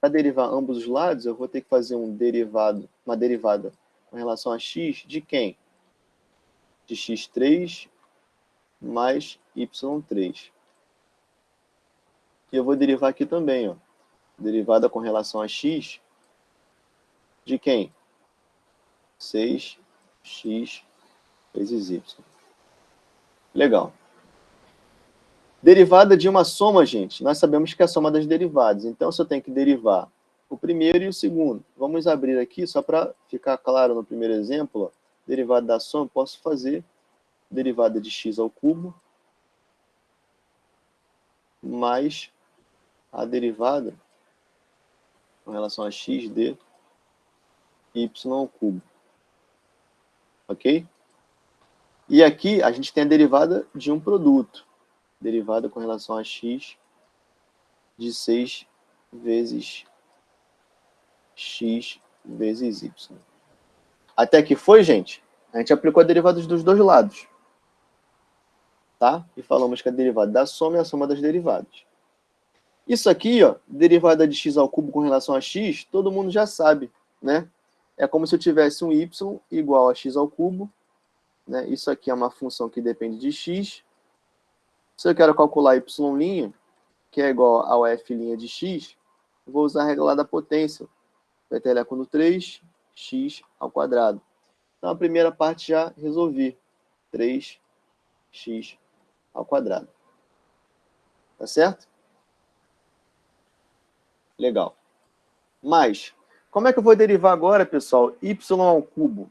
Para derivar ambos os lados, eu vou ter que fazer uma derivada com relação a x de quem? De x3 mais y3. E eu vou derivar aqui também, ó. Derivada com relação a x de quem? 6x vezes y. Legal. Derivada de uma soma, gente. Nós sabemos que é a soma das derivadas. Então, se eu tenho que derivar o primeiro e o segundo. Vamos abrir aqui, só para ficar claro no primeiro exemplo. Ó, derivada da soma, posso fazer derivada de x ao cubo mais a derivada com relação a x de y ao cubo. Ok? E aqui a gente tem a derivada de um produto. Derivada com relação a x de 6 vezes x vezes y. Até aqui foi, gente? A gente aplicou a derivada dos dois lados. Tá? E falamos que a derivada da soma é a soma das derivadas. Isso aqui, ó, derivada de x ao cubo com relação a x, todo mundo já sabe, né? É como se eu tivesse um y igual a x ao cubo, né? Isso aqui é uma função que depende de x. Se eu quero calcular y', que é igual ao f' de x, vou usar a regra lá da potência. Peteleco no 3, x ao quadrado. Então, a primeira parte já resolvi. 3x ao quadrado. Tá certo? Legal. Mas, como é que eu vou derivar agora, pessoal, y ao cubo?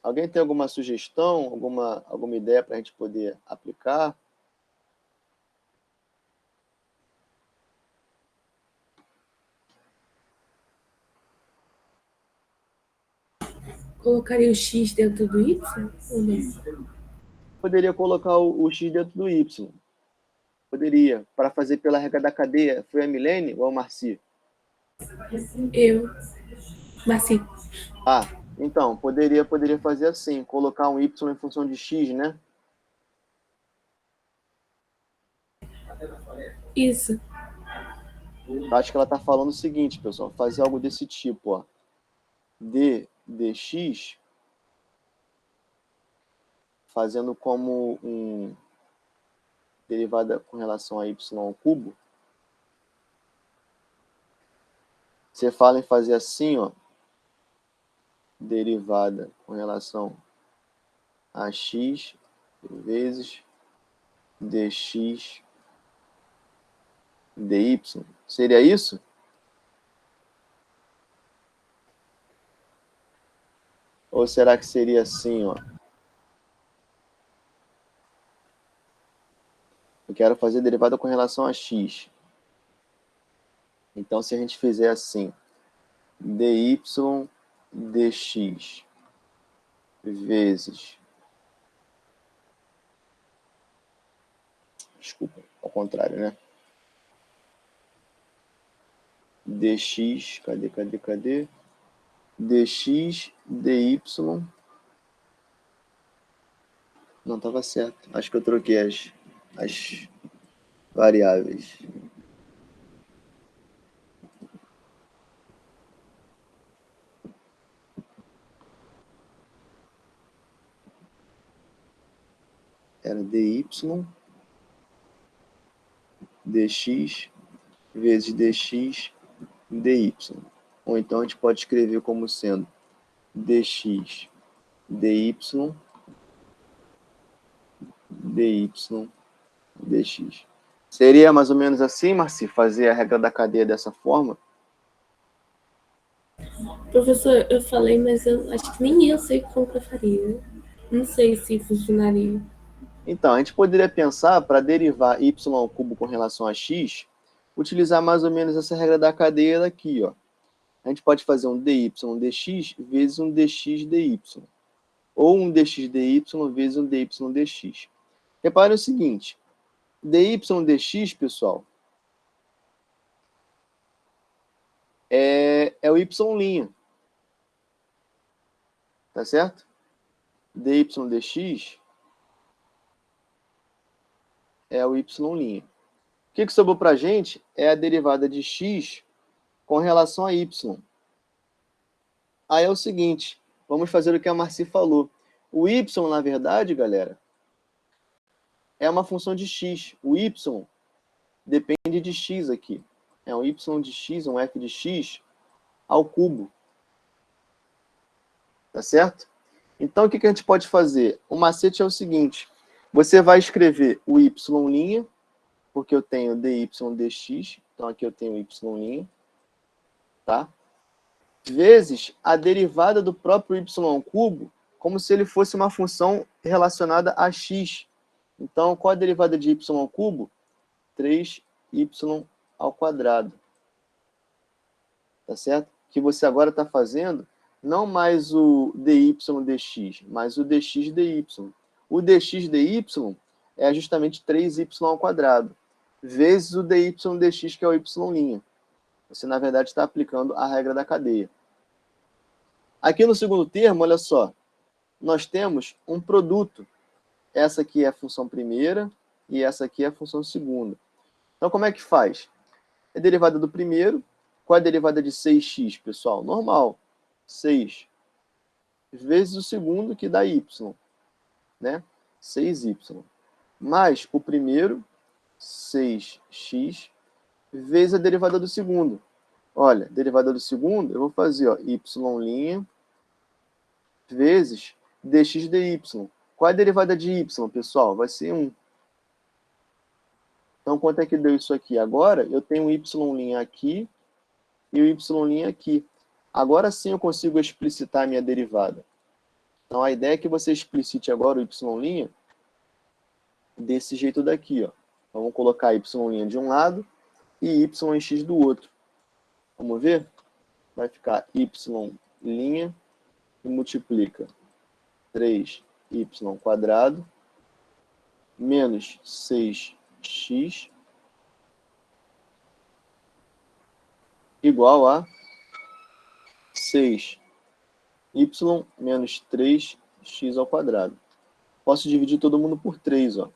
Alguém tem alguma sugestão, alguma ideia para a gente poder aplicar? Colocaria o x dentro do y? Ou não? Poderia colocar o x dentro do y. Poderia. Para fazer pela regra da cadeia. Foi a Milene ou a Marci? Eu. Marci. Ah, então, poderia fazer assim, colocar um y em função de x, né? Isso. Acho que ela está falando o seguinte, pessoal, fazer algo desse tipo, ó. D dx, fazendo como um derivada com relação a y ao cubo. Você fala em fazer assim, ó, derivada com relação a x vezes dx dy. Seria isso? Ou será que seria assim, ó? Eu quero fazer derivada com relação a x. Então, se a gente fizer assim, dy dx vezes... Desculpa, ao contrário, né? Dx, cadê? Dx, dy... Não, estava certo. Acho que eu troquei as variáveis. Era dy dx vezes dx dy. Ou então a gente pode escrever como sendo dx dy dy dx. Seria mais ou menos assim, Marci, fazer a regra da cadeia dessa forma? Professor, eu falei, mas eu acho que nem eu sei como que eu faria. Não sei se funcionaria. Então, a gente poderia pensar, para derivar y ao cubo com relação a x, utilizar mais ou menos essa regra da cadeia daqui, ó. A gente pode fazer um dy dx vezes um dx dy. Ou um dx dy vezes um dy dx. Repare o seguinte, dy dx, pessoal, é o y', tá certo? Dy dx é o y'. O que sobrou para a gente é a derivada de x com relação a y. Aí é o seguinte, vamos fazer o que a Marci falou. O y, na verdade, galera, é uma função de x. O y depende de x aqui. É um y de x, um f de x ao cubo. Tá certo? Então, o que a gente pode fazer? O macete é o seguinte, você vai escrever o y', porque eu tenho dy dx, então aqui eu tenho y', tá? Vezes a derivada do próprio y ao cubo, como se ele fosse uma função relacionada a x. Então, qual a derivada de y ao cubo? 3y ao quadrado. Tá certo? Que você agora está fazendo não mais o dy dx, mas o dx dy. O dx dy é justamente 3y ao quadrado, vezes o dy dx, que é o y'. Você, na verdade, está aplicando a regra da cadeia. Aqui no segundo termo, olha só, nós temos um produto. Essa aqui é a função primeira e essa aqui é a função segunda. Então, como é que faz? É derivada do primeiro. Qual é a derivada de 6x, pessoal? Normal. 6 vezes o segundo, que dá y, né? 6y. Mais o primeiro, 6x, vezes a derivada do segundo. Olha, derivada do segundo, eu vou fazer, ó, y' vezes dx dy. Qual é a derivada de y, pessoal? Vai ser 1. Então, quanto é que deu isso aqui? Agora, eu tenho o y' aqui e o y' aqui. Agora sim eu consigo explicitar a minha derivada. Então, a ideia é que você explicite agora o y' desse jeito daqui, ó. Então, vamos colocar y' de um lado e y em x do outro. Vamos ver? Vai ficar y' e multiplica 3y quadrado menos 6x igual a 6y menos 3x ao quadrado. Posso dividir todo mundo por 3, ó.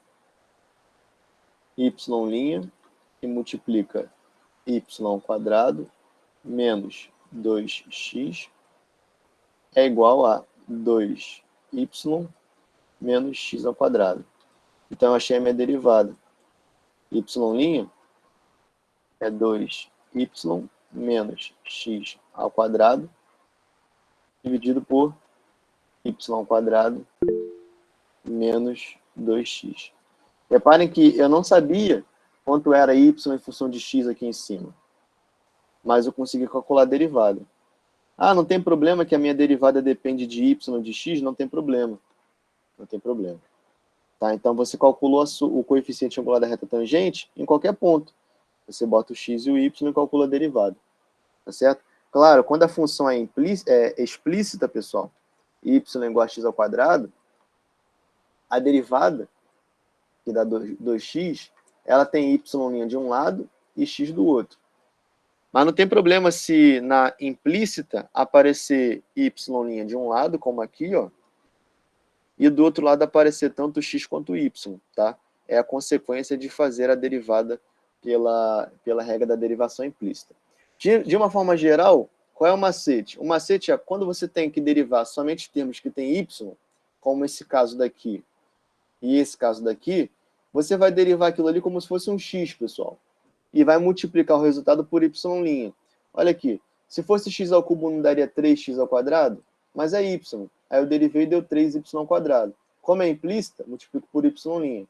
Y' que multiplica y ao quadrado menos 2x é igual a 2y menos x ao quadrado. Então, eu achei a minha derivada. Y' é 2y menos x ao quadrado dividido por y ao quadrado menos 2x. Reparem que eu não sabia quanto era y em função de x aqui em cima, mas eu consegui calcular a derivada. Ah, não tem problema que a minha derivada depende de y de x? Não tem problema. Não tem problema. Tá? Então, você calculou o coeficiente angular da reta tangente em qualquer ponto. Você bota o x e o y e calcula a derivada. Tá certo? Claro, quando a função é explícita, pessoal, y igual a x ao quadrado, a derivada, que dá 2x, ela tem y' de um lado e x do outro. Mas não tem problema se na implícita aparecer y' de um lado, como aqui, ó, e do outro lado aparecer tanto x quanto y, tá? É a consequência de fazer a derivada pela regra da derivação implícita. De uma forma geral, qual é o macete? O macete é quando você tem que derivar somente termos que tem y, como esse caso daqui e esse caso daqui, você vai derivar aquilo ali como se fosse um x, pessoal. E vai multiplicar o resultado por y'. Olha aqui, se fosse x ao cubo não daria 3x ao quadrado? Mas é y. Aí eu derivei e deu 3y ao quadrado. Como é implícita, multiplico por y'.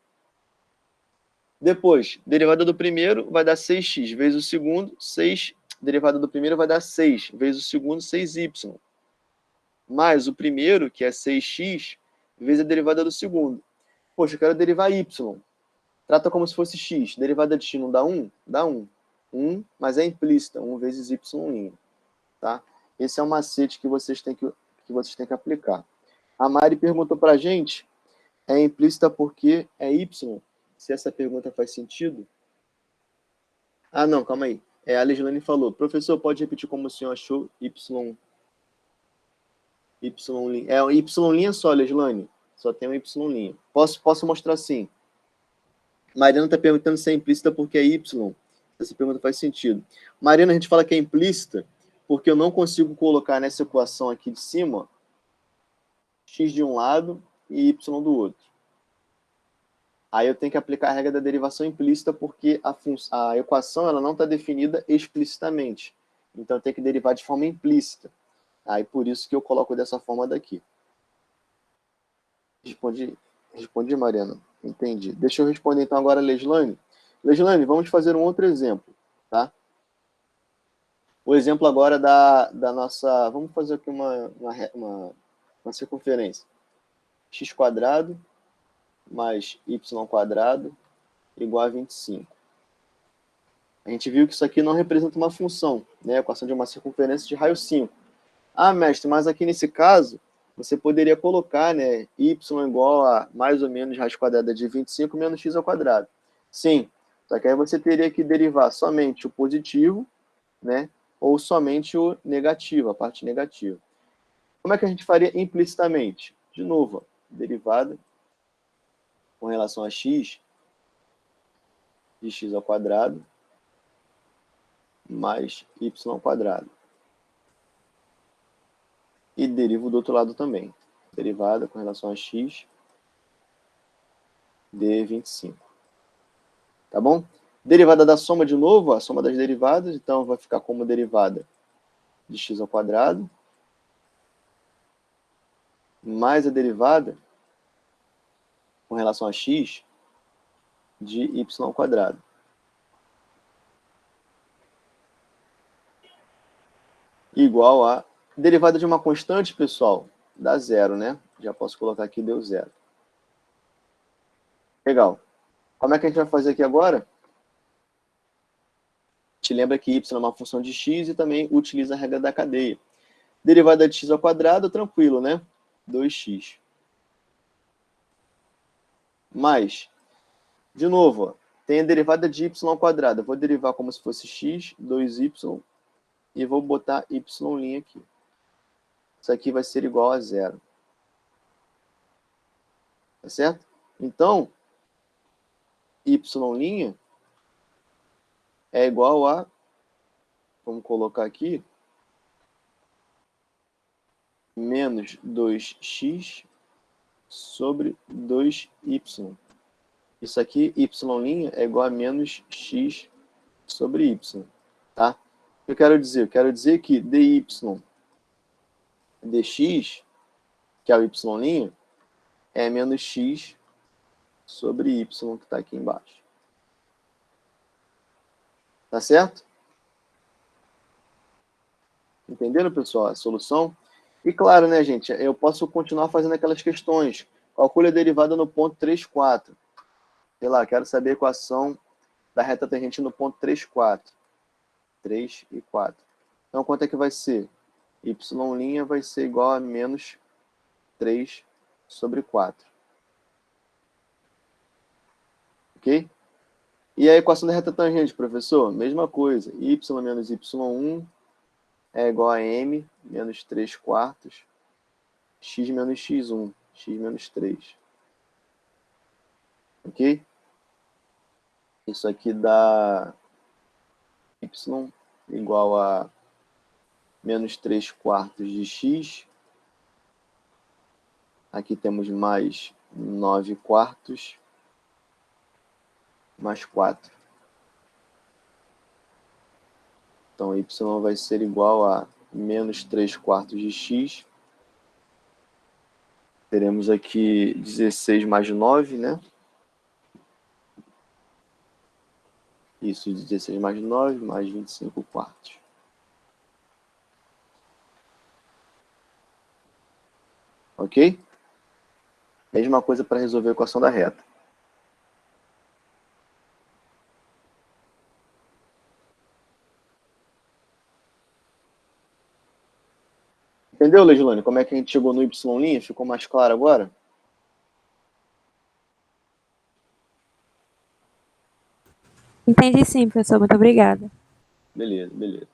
Depois, derivada do primeiro vai dar 6x vezes o segundo, 6. Derivada do primeiro vai dar 6 vezes o segundo, 6y. Mais o primeiro, que é 6x, vezes a derivada do segundo. Poxa, eu quero derivar y. Trata como se fosse x. Derivada de x não dá 1? Dá 1. 1, mas é implícita. 1 vezes y'. Tá? Esse é um macete que vocês têm que aplicar. A Mari perguntou para a gente, é implícita porque é y? Se essa pergunta faz sentido? Ah, não, calma aí. A Leslane falou, professor, pode repetir como o senhor achou y'? É um y' só, Leslane. Só tem um y'. Posso mostrar sim. Mariana está perguntando se é implícita porque é y. Essa pergunta faz sentido. Mariana, a gente fala que é implícita porque eu não consigo colocar nessa equação aqui de cima x de um lado e y do outro. Aí eu tenho que aplicar a regra da derivação implícita porque a equação ela não está definida explicitamente. Então eu tenho que derivar de forma implícita. Aí por isso que eu coloco dessa forma daqui. Respondi, Mariana. Entendi. Deixa eu responder então agora a Leslane. Leslane, vamos fazer um outro exemplo, tá? O exemplo agora da nossa... Vamos fazer aqui uma circunferência. X² mais y² igual a 25. A gente viu que isso aqui não representa uma função, né? A equação de uma circunferência de raio 5. Ah, mestre, mas aqui nesse caso, você poderia colocar, né, y igual a mais ou menos raiz quadrada de 25 menos x ao quadrado. Sim, só que aí você teria que derivar somente o positivo, né, ou somente o negativo, a parte negativa. Como é que a gente faria implicitamente? De novo, ó, derivada com relação a x de x ao quadrado mais y². E derivo do outro lado também. Derivada com relação a x de 25. Tá bom? Derivada da soma de novo, a soma das derivadas, então vai ficar como derivada de x² mais a derivada com relação a x de y². Igual a derivada de uma constante, pessoal, dá 0, né? Já posso colocar aqui, deu 0. Legal. Como é que a gente vai fazer aqui agora? Te lembra que y é uma função de x e também utiliza a regra da cadeia. Derivada de x², tranquilo, né? 2x. Mas, de novo, ó, tem a derivada de y². Eu vou derivar como se fosse x, 2y e vou botar y' aqui. Isso aqui vai ser igual a 0. Tá certo? Então, y' é igual a, vamos colocar aqui, menos 2x sobre 2y. Isso aqui, y' é igual a menos x sobre y. Tá? O que eu quero dizer? Eu quero dizer que dy dx, que é o y', é menos x sobre y, que está aqui embaixo. Tá certo? Entenderam, pessoal, a solução? E claro, né, gente, eu posso continuar fazendo aquelas questões. Calcule a derivada no ponto 3, 4. Sei lá, quero saber a equação da reta tangente no ponto 3, 4. 3 e 4. Então, quanto é que vai ser? Y' vai ser igual a menos 3 sobre 4. Ok? E a equação da reta tangente, professor? Mesma coisa. Y menos y1 é igual a m menos 3 quartos, x menos x1, x menos 3. Ok? Isso aqui dá y igual a menos 3 quartos de x. Aqui temos mais 9 quartos, mais 4. Então, y vai ser igual a menos 3 quartos de x. Teremos aqui 16 mais 9, né? Isso, 16 mais 9, mais 25 quartos. Ok? Mesma coisa para resolver a equação da reta. Entendeu, Leilane? Como é que a gente chegou no y'? Ficou mais claro agora? Entendi sim, professor. Muito obrigada. Beleza, beleza.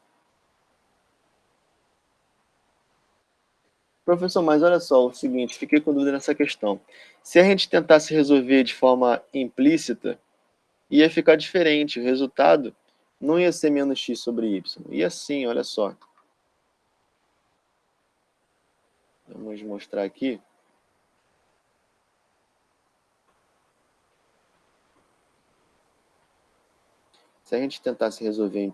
Professor, mas olha só, o seguinte, fiquei com dúvida nessa questão. Se a gente tentasse resolver de forma implícita, ia ficar diferente. O resultado não ia ser menos x sobre y. Ia sim, olha só. Vamos mostrar aqui. Se a gente tentasse resolver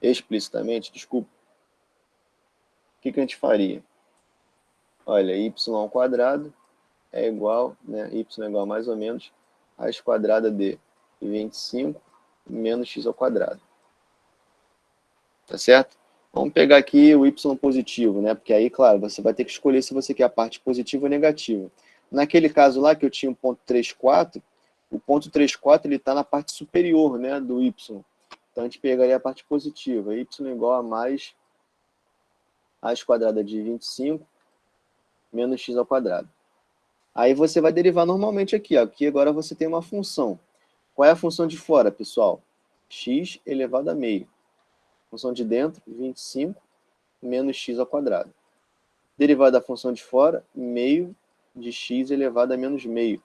explicitamente, desculpa, o que a gente faria? Olha, y ao quadrado é igual, né, y é igual a mais ou menos a raiz quadrada de 25 menos x ao quadrado. Tá certo? Vamos pegar aqui o y positivo, né? Porque aí, claro, você vai ter que escolher se você quer a parte positiva ou negativa. Naquele caso lá que eu tinha o ponto 3, 4, o ponto 3, 4 ele está na parte superior, né, do y. Então a gente pegaria a parte positiva. Y igual a mais raiz quadrada de 25 menos x ao quadrado. Aí você vai derivar normalmente aqui. Ó. Aqui agora você tem uma função. Qual é a função de fora, pessoal? X elevado a meio. Função de dentro, 25 menos x ao quadrado. Derivada da função de fora, meio de x elevado a menos meio.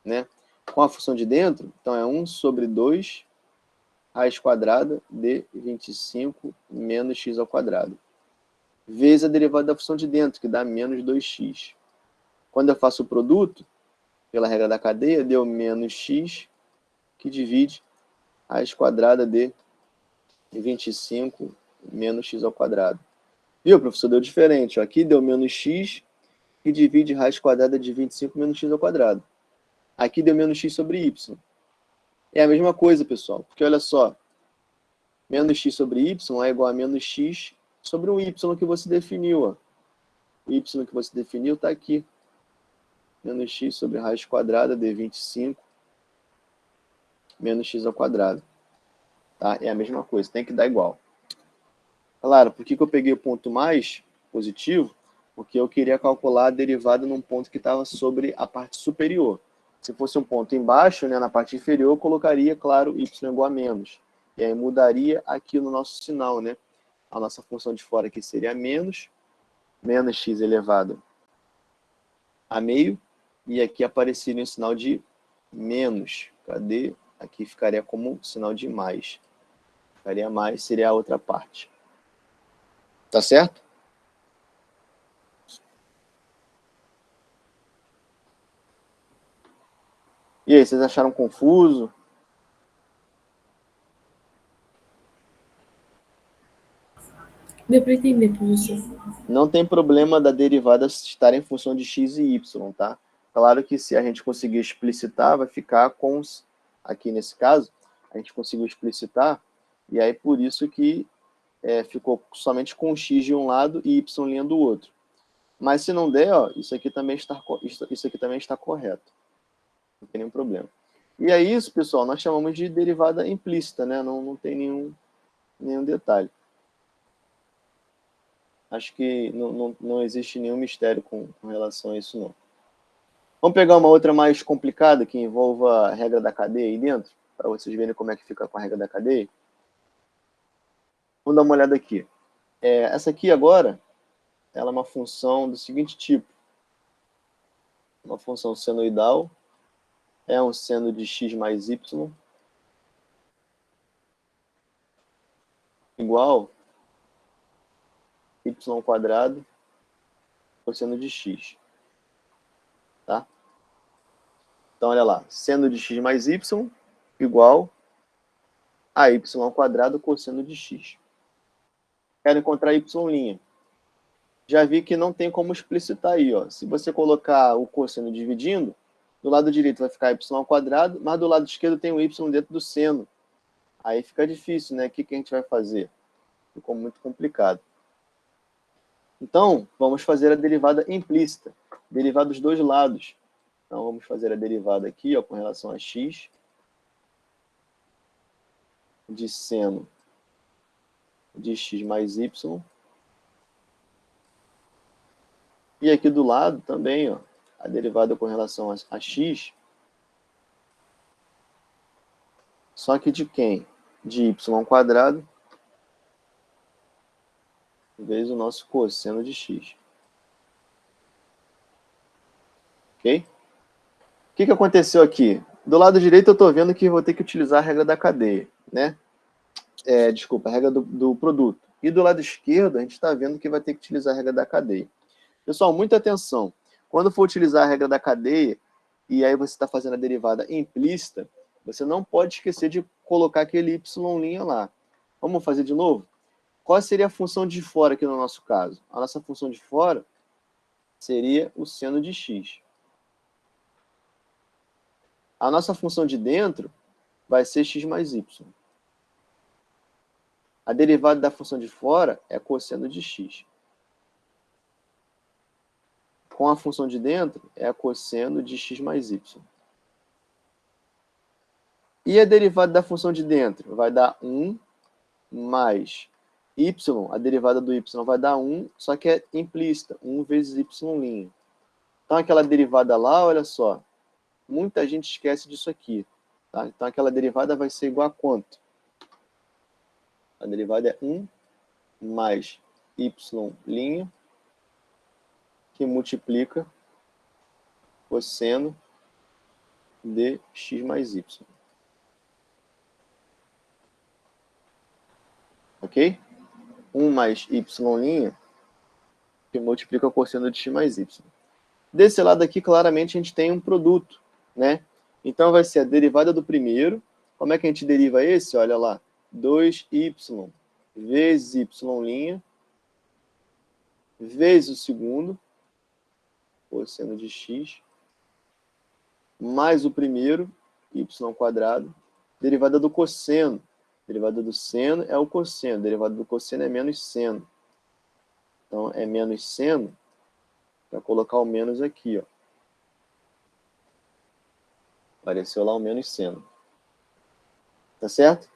Né? Com a função de dentro, então é 1 sobre 2 raiz quadrada de 25 menos x ao quadrado. Vezes a derivada da função de dentro, que dá menos 2x. Quando eu faço o produto, pela regra da cadeia, deu menos x, que divide raiz quadrada de 25 menos x ao quadrado. Viu, professor? Deu diferente. Aqui deu menos x, que divide raiz quadrada de 25 menos x ao quadrado. Aqui deu menos x sobre y. É a mesma coisa, pessoal. Porque olha só, menos x sobre y é igual a menos x sobre o y que você definiu. Ó. O y que você definiu está aqui. Menos x sobre raiz quadrada de 25 menos x ao quadrado. Tá? É a mesma coisa, tem que dar igual. Claro, por que eu peguei o ponto mais positivo? Porque eu queria calcular a derivada num ponto que estava sobre a parte superior. Se fosse um ponto embaixo, né, na parte inferior, eu colocaria, claro, y igual a menos. E aí mudaria aqui no nosso sinal, né? A nossa função de fora aqui seria menos x elevado a meio, e aqui apareceria um sinal de menos. Cadê? Aqui ficaria como sinal de mais. Ficaria mais, seria a outra parte. Tá certo? E aí, vocês acharam confuso? Deu para entender, professor. Não tem problema da derivada estar em função de x e y, tá? Claro que se a gente conseguir explicitar, vai ficar com, aqui nesse caso, a gente conseguiu explicitar, e aí por isso que ficou somente com x de um lado e y' do outro. Mas se não der, ó, isso aqui também está correto. Não tem nenhum problema. E é isso, pessoal, nós chamamos de derivada implícita, né? Não tem nenhum detalhe. Acho que não existe nenhum mistério com relação a isso, não. Vamos pegar uma outra mais complicada, que envolva a regra da cadeia aí dentro, para vocês verem como é que fica com a regra da cadeia. Vamos dar uma olhada aqui. Essa aqui agora, ela é uma função do seguinte tipo. Uma função senoidal, é um seno de x mais y, igual y² cosseno de x. Tá? Então, olha lá. Seno de x mais y igual a y² cosseno de x. Quero encontrar y'. Já vi que não tem como explicitar aí. Ó. Se você colocar o cosseno dividindo, do lado direito vai ficar y², mas do lado esquerdo tem o y dentro do seno. Aí fica difícil, né? O que a gente vai fazer? Ficou muito complicado. Então, vamos fazer a derivada implícita. Derivar dos dois lados. Então, vamos fazer a derivada aqui, ó, com relação a x de seno de x mais y. E aqui do lado também, ó, a derivada com relação a x. Só que de quem? De y² vezes o nosso cosseno de x. Ok? O que aconteceu aqui? Do lado direito eu estou vendo que vou ter que utilizar a regra da cadeia, né? Desculpa, a regra do produto. E do lado esquerdo a gente está vendo que vai ter que utilizar a regra da cadeia. Pessoal, muita atenção. Quando for utilizar a regra da cadeia, e aí você está fazendo a derivada implícita, você não pode esquecer de colocar aquele y' lá. Vamos fazer de novo? Qual seria a função de fora aqui no nosso caso? A nossa função de fora seria o seno de x. A nossa função de dentro vai ser x mais y. A derivada da função de fora é cosseno de x. Com a função de dentro é a cosseno de x mais y. E a derivada da função de dentro vai dar 1 mais y, a derivada do y vai dar 1, só que é implícita, 1 vezes y'. Então aquela derivada lá, olha só, muita gente esquece disso aqui. Tá? Então aquela derivada vai ser igual a quanto? A derivada é 1 mais y', que multiplica cosseno de x mais y. Ok? 1 mais y', que multiplica cosseno de x mais y. Desse lado aqui, claramente, a gente tem um produto, né? Então, vai ser a derivada do primeiro. Como é que a gente deriva esse? Olha lá. 2y vezes y' vezes o segundo, cosseno de x, mais o primeiro, y², derivada do cosseno. Derivada do seno é o cosseno. Derivada do cosseno é menos seno. Então, é menos seno. Para colocar o menos aqui, ó. Apareceu lá o menos seno. Tá certo?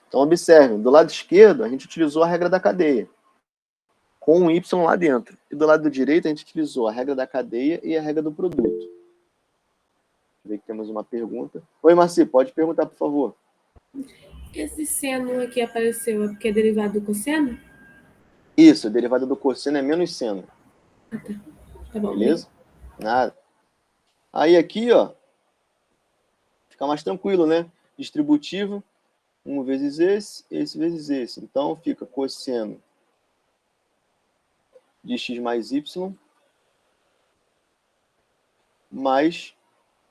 Então, observem. Do lado esquerdo, a gente utilizou a regra da cadeia, com um y lá dentro. E do lado direito, a gente utilizou a regra da cadeia e a regra do produto. Ver que temos uma pergunta. Oi, Marci, pode perguntar, por favor. Esse seno aqui apareceu é porque é derivado do cosseno? Isso, a derivada do cosseno é menos seno. Tá bom, Beleza? Nada. Aí aqui, ó, fica mais tranquilo, né? Distributivo, 1 vezes esse vezes esse. Então, fica cosseno de x mais y, mais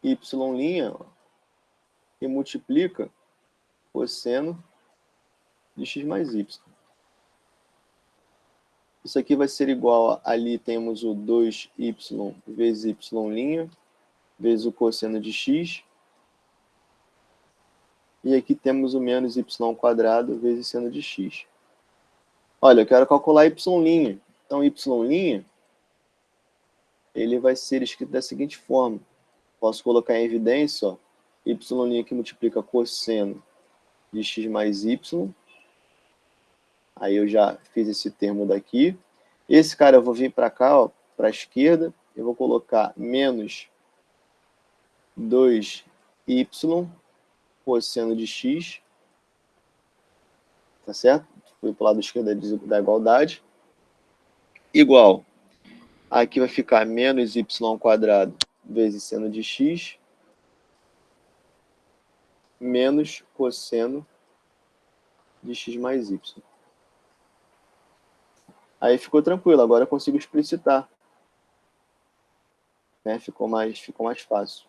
y', ó, que multiplica cosseno de x mais y. Isso aqui vai ser igual a, ali temos o 2y vezes y', vezes o cosseno de x. E aqui temos o menos y² vezes seno de x. Olha, eu quero calcular y'. Então, y', ele vai ser escrito da seguinte forma. Posso colocar em evidência, ó, y' que multiplica cosseno de x mais y. Aí eu já fiz esse termo daqui. Esse cara eu vou vir para cá, para a esquerda. Eu vou colocar menos 2y cosseno de x. Tá certo? Fui para o lado esquerdo da igualdade. Igual. Aqui vai ficar menos y² vezes seno de x menos cosseno de x mais y. Aí ficou tranquilo, agora eu consigo explicitar. Né? Ficou mais fácil.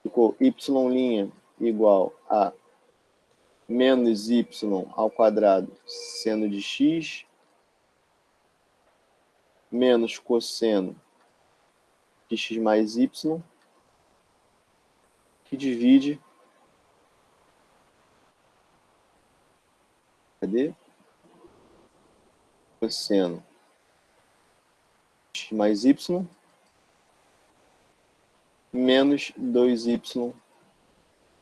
Ficou y' igual a menos y² seno de x menos cosseno de x mais y, que divide... Cadê? Cosseno de x mais y menos 2y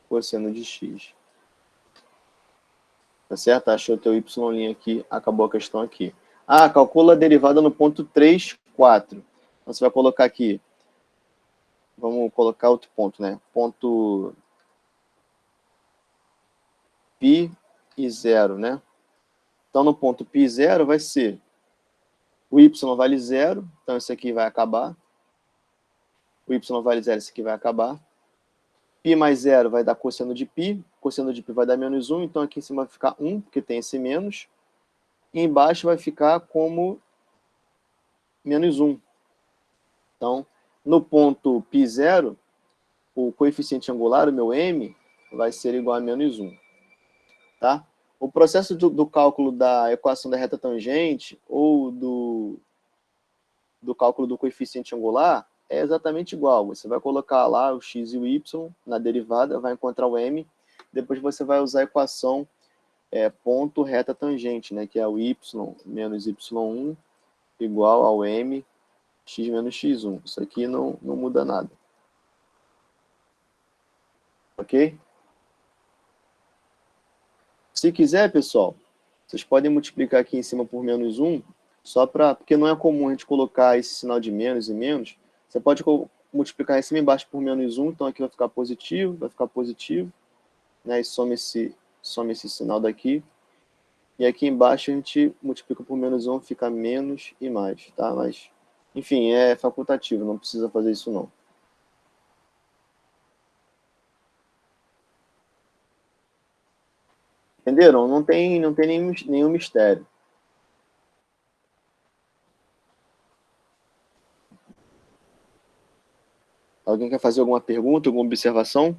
cosseno de x. Tá certo? Achou teu y' aqui, acabou a questão aqui. Ah, calcula a derivada no ponto 3, 4. Então, você vai colocar aqui, vamos colocar outro ponto, né? Ponto π e 0, né? Então, no ponto π e 0 vai ser o y vale 0, então esse aqui vai acabar. O y vale 0, esse aqui vai acabar. Π mais 0 vai dar cosseno de π vai dar menos 1, então aqui em cima vai ficar 1, porque tem esse menos. E embaixo vai ficar como menos 1. Então, no ponto π0, o coeficiente angular, o meu m, vai ser igual a menos 1. Tá? O processo do cálculo da equação da reta tangente ou do cálculo do coeficiente angular é exatamente igual. Você vai colocar lá o x e o y na derivada, vai encontrar o m, depois você vai usar a equação ponto reta tangente, né, que é o y menos y1 igual ao m x menos x1. Isso aqui não muda nada. Ok? Se quiser, pessoal, vocês podem multiplicar aqui em cima por menos 1, porque não é comum a gente colocar esse sinal de menos e menos. Você pode multiplicar em cima e embaixo por menos 1, então aqui vai ficar positivo, né, e some esse sinal daqui. E aqui embaixo a gente multiplica por menos 1, fica menos e mais, tá? Mas, enfim, é facultativo, não precisa fazer isso não. Entenderam? Não tem nenhum mistério. Alguém quer fazer alguma pergunta, alguma observação?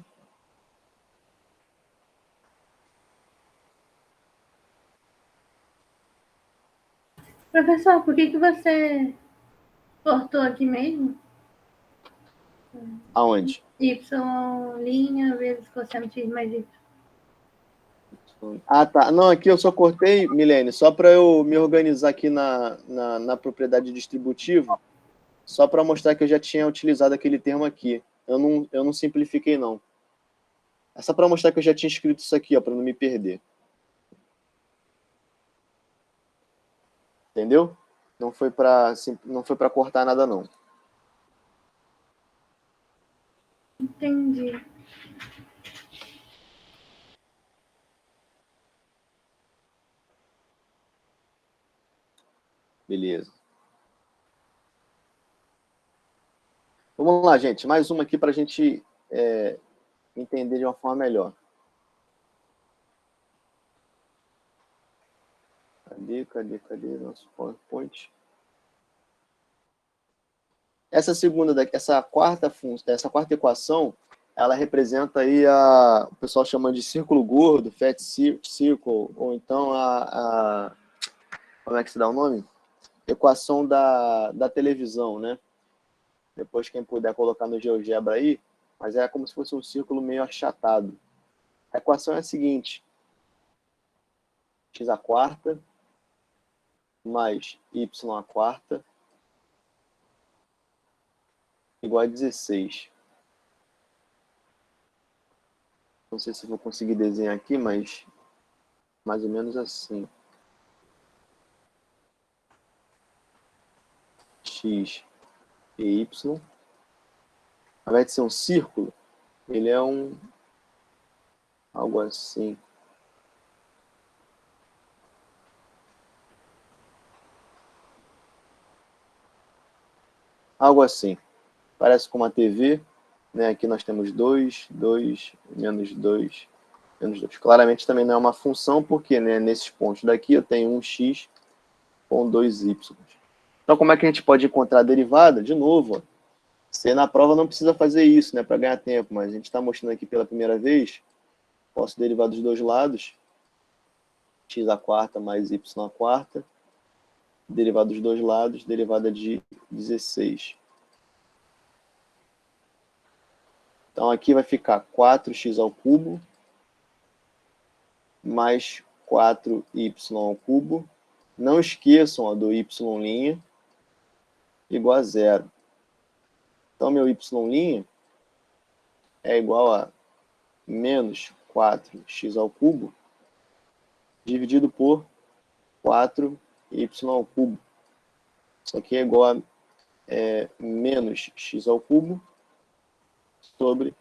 Professor, por que você cortou aqui mesmo? Aonde? Y' vezes cosseno de x mais y. Ah, tá. Não, aqui eu só cortei, Milene, só para eu me organizar aqui na propriedade distributiva, só para mostrar que eu já tinha utilizado aquele termo aqui. Eu não simplifiquei, não. É só para mostrar que eu já tinha escrito isso aqui, para não me perder. Entendeu? Não foi para cortar nada, não. Entendi. Beleza. Vamos lá, gente. Mais uma aqui para a gente entender de uma forma melhor. Cadê nosso PowerPoint? Essa quarta equação, ela representa aí o pessoal chama de círculo gordo, fat circle, ou então como é que se dá o nome? Equação da televisão, né? Depois quem puder colocar no GeoGebra aí, mas é como se fosse um círculo meio achatado. A equação é a seguinte: x à quarta mais y à quarta igual a 16. Não sei se vou conseguir desenhar aqui, mas mais ou menos assim. X e y. Ao invés de ser um círculo, ele é algo assim. Algo assim. Parece com uma TV, né? Aqui nós temos 2, 2, menos 2, menos 2. Claramente também não é uma função, porque né, nesses pontos daqui eu tenho um x com 2y. Então, como é que a gente pode encontrar a derivada? De novo, ó, você na prova não precisa fazer isso, né, para ganhar tempo, mas a gente está mostrando aqui pela primeira vez. Posso derivar dos dois lados, x à quarta mais y à quarta, derivar dos dois lados, derivada de 16. Então, aqui vai ficar 4x ao cubo mais 4y ao cubo. Não esqueçam ó, do y' igual a zero. Então, meu y' é igual a menos 4x ao cubo dividido por 4y ao cubo. Isso aqui é igual a menos x ao cubo sobre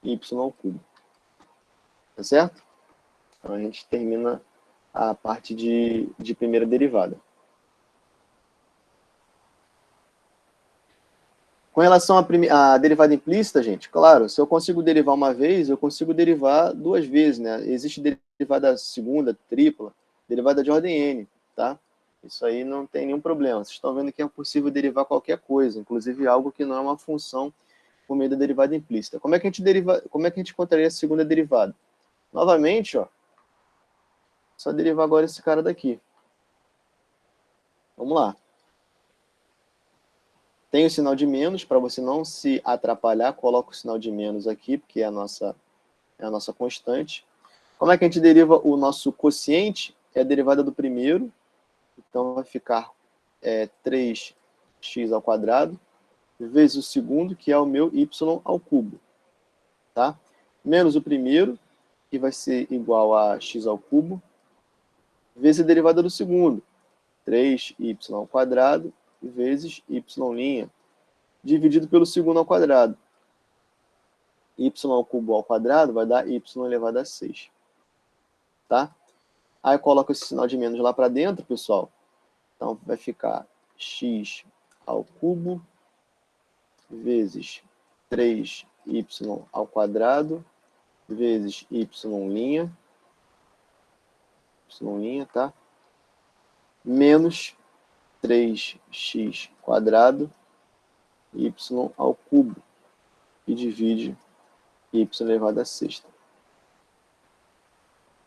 y ao cubo. Tá certo? Então, a gente termina a parte de primeira derivada. Com relação à derivada implícita, gente, claro, se eu consigo derivar uma vez, eu consigo derivar duas vezes, né? Existe derivada segunda, tripla, derivada de ordem n, tá? Isso aí não tem nenhum problema. Vocês estão vendo que é possível derivar qualquer coisa, inclusive algo que não é uma função por meio da derivada implícita. Como é que a gente encontraria a segunda derivada? Novamente, ó, só derivar agora esse cara daqui. Vamos lá. Tem o sinal de menos, para você não se atrapalhar, coloca o sinal de menos aqui, porque é a nossa constante. Como é que a gente deriva o nosso quociente? É a derivada do primeiro, então vai ficar 3x ao quadrado, vezes o segundo, que é o meu y ao cubo. Tá? Menos o primeiro, que vai ser igual a x ao cubo, vezes a derivada do segundo, 3y ao quadrado, vezes y', dividido pelo segundo ao quadrado. Y ao cubo ao quadrado vai dar y elevado a 6. Tá? Aí eu coloco esse sinal de menos lá para dentro, pessoal. Então vai ficar x ao cubo vezes 3y ao quadrado vezes y', tá? Menos 3x quadrado y ao cubo, e divide y elevado a sexta.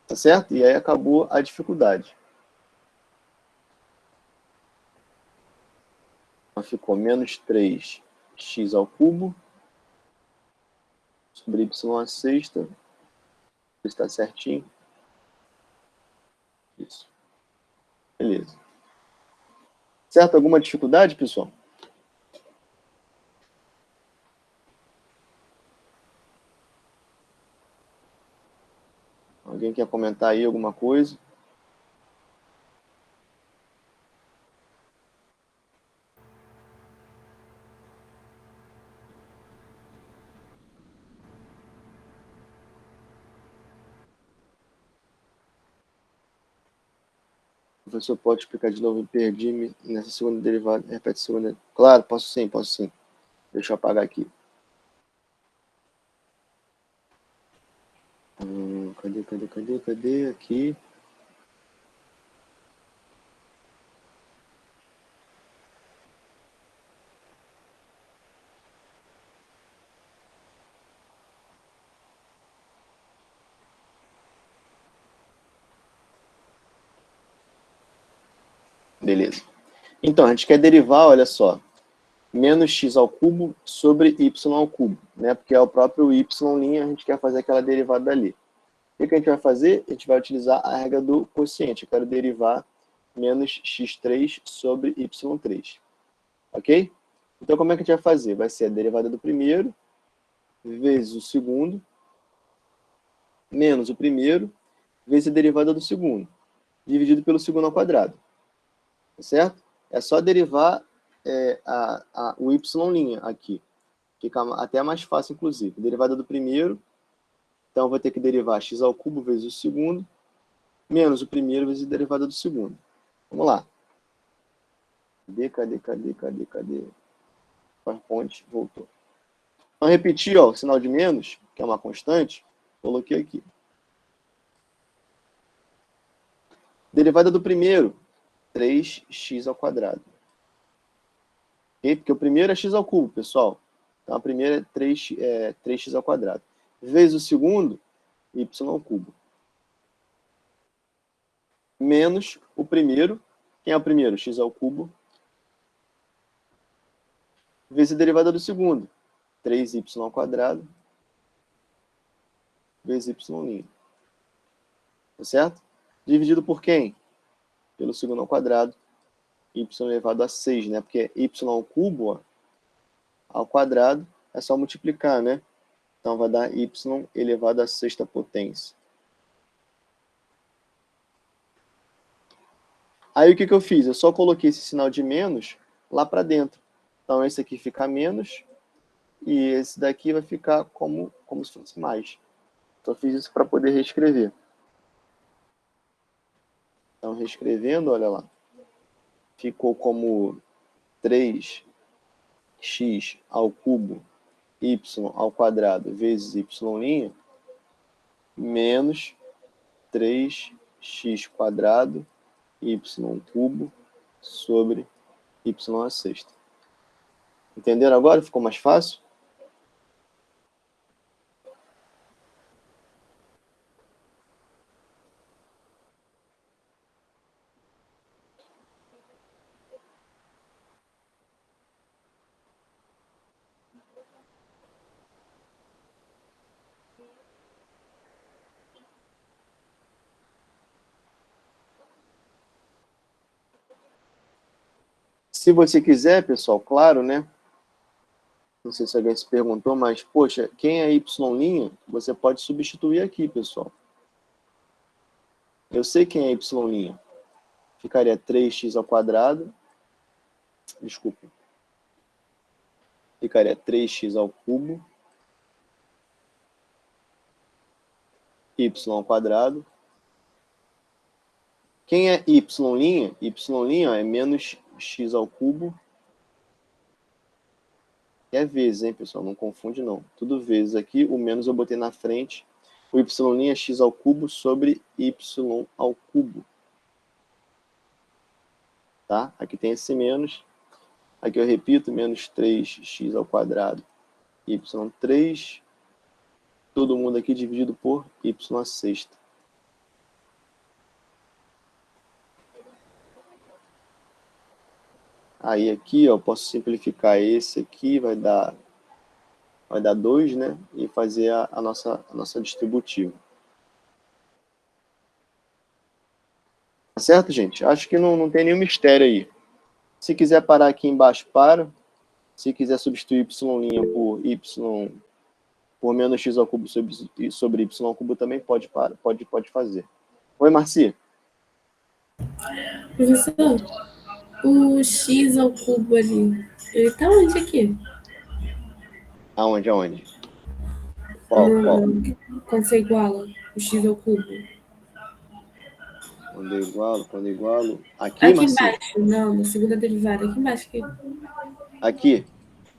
Tá certo? E aí acabou a dificuldade. Então ficou menos 3x ao cubo sobre y a sexta. Está certinho. Isso. Beleza. Certo? Alguma dificuldade, pessoal? Alguém quer comentar aí alguma coisa? O professor pode explicar de novo, perdi-me nessa segunda derivada. Repete a segunda. Claro, posso sim, posso sim. Deixa eu apagar aqui. Cadê? Aqui. Beleza. Então, a gente quer derivar, olha só, menos x ao cubo sobre y ao cubo, né? Porque é o próprio y', a gente quer fazer aquela derivada dali. O que a gente vai fazer? A gente vai utilizar a regra do quociente. Eu quero derivar menos x3 sobre y3. Ok? Então, como é que a gente vai fazer? Vai ser a derivada do primeiro vezes o segundo, menos o primeiro vezes a derivada do segundo, dividido pelo segundo ao quadrado. Tá certo? É só derivar o y' aqui. Fica até mais fácil, inclusive. Derivada do primeiro, então eu vou ter que derivar x ao cubo vezes o segundo, menos o primeiro vezes a derivada do segundo. Vamos lá. Cadê? PowerPoint, voltou. Então, repetir, ó, o sinal de menos, que é uma constante, coloquei aqui. Derivada do primeiro, 3x ao quadrado. Okay? Porque o primeiro é x ao cubo, pessoal. Então, a primeira é 3x ao quadrado. Vezes o segundo, y ao cubo. Menos o primeiro. Quem é o primeiro? X ao cubo. Vezes a derivada do segundo. 3y ao quadrado. Vezes y'. Tá certo? Dividido por quem? Pelo segundo ao quadrado. Y elevado a 6, né? Porque y ao cubo, ó, ao quadrado, é só multiplicar, né? Então, vai dar y elevado à sexta potência. Aí, o que eu fiz? Eu só coloquei esse sinal de menos lá para dentro. Então, esse aqui fica menos e esse daqui vai ficar como se fosse mais. Então, eu fiz isso para poder reescrever. Então, reescrevendo, olha lá. Ficou como 3x ao cubo y ao quadrado vezes y' menos 3x quadrado y cubo sobre y à sexta. Entenderam agora? Ficou mais fácil? Se você quiser, pessoal, claro, né? Não sei se alguém se perguntou, mas, poxa, quem é y', você pode substituir aqui, pessoal. Eu sei quem é y'. Ficaria 3x ao quadrado. Desculpa. Ficaria 3x ao cubo. Y ao quadrado. Quem é y'? Y' ó, é menos x ao cubo. É vezes, hein, pessoal? Não confunde, não. Tudo vezes aqui. O menos eu botei na frente. O y' é x ao cubo sobre y ao cubo. Tá? Aqui tem esse menos. Aqui eu repito, menos 3x ao quadrado, y3. Todo mundo aqui dividido por y à sexta. Aí aqui, ó, eu posso simplificar esse aqui, vai dar 2, né? E fazer a nossa distributiva. Tá certo, gente? Acho que não tem nenhum mistério aí. Se quiser parar aqui embaixo, para. Se quiser substituir y' por y por menos x ao cubo sobre y ao cubo, também pode fazer. Oi, Marci. Professor, o x ao cubo ali, ele tá onde aqui? Aonde? Qual? Quando você iguala o x ao cubo. Quando igualo. Aqui, Aqui Marci? embaixo, não, na segunda derivada, aqui embaixo. Aqui.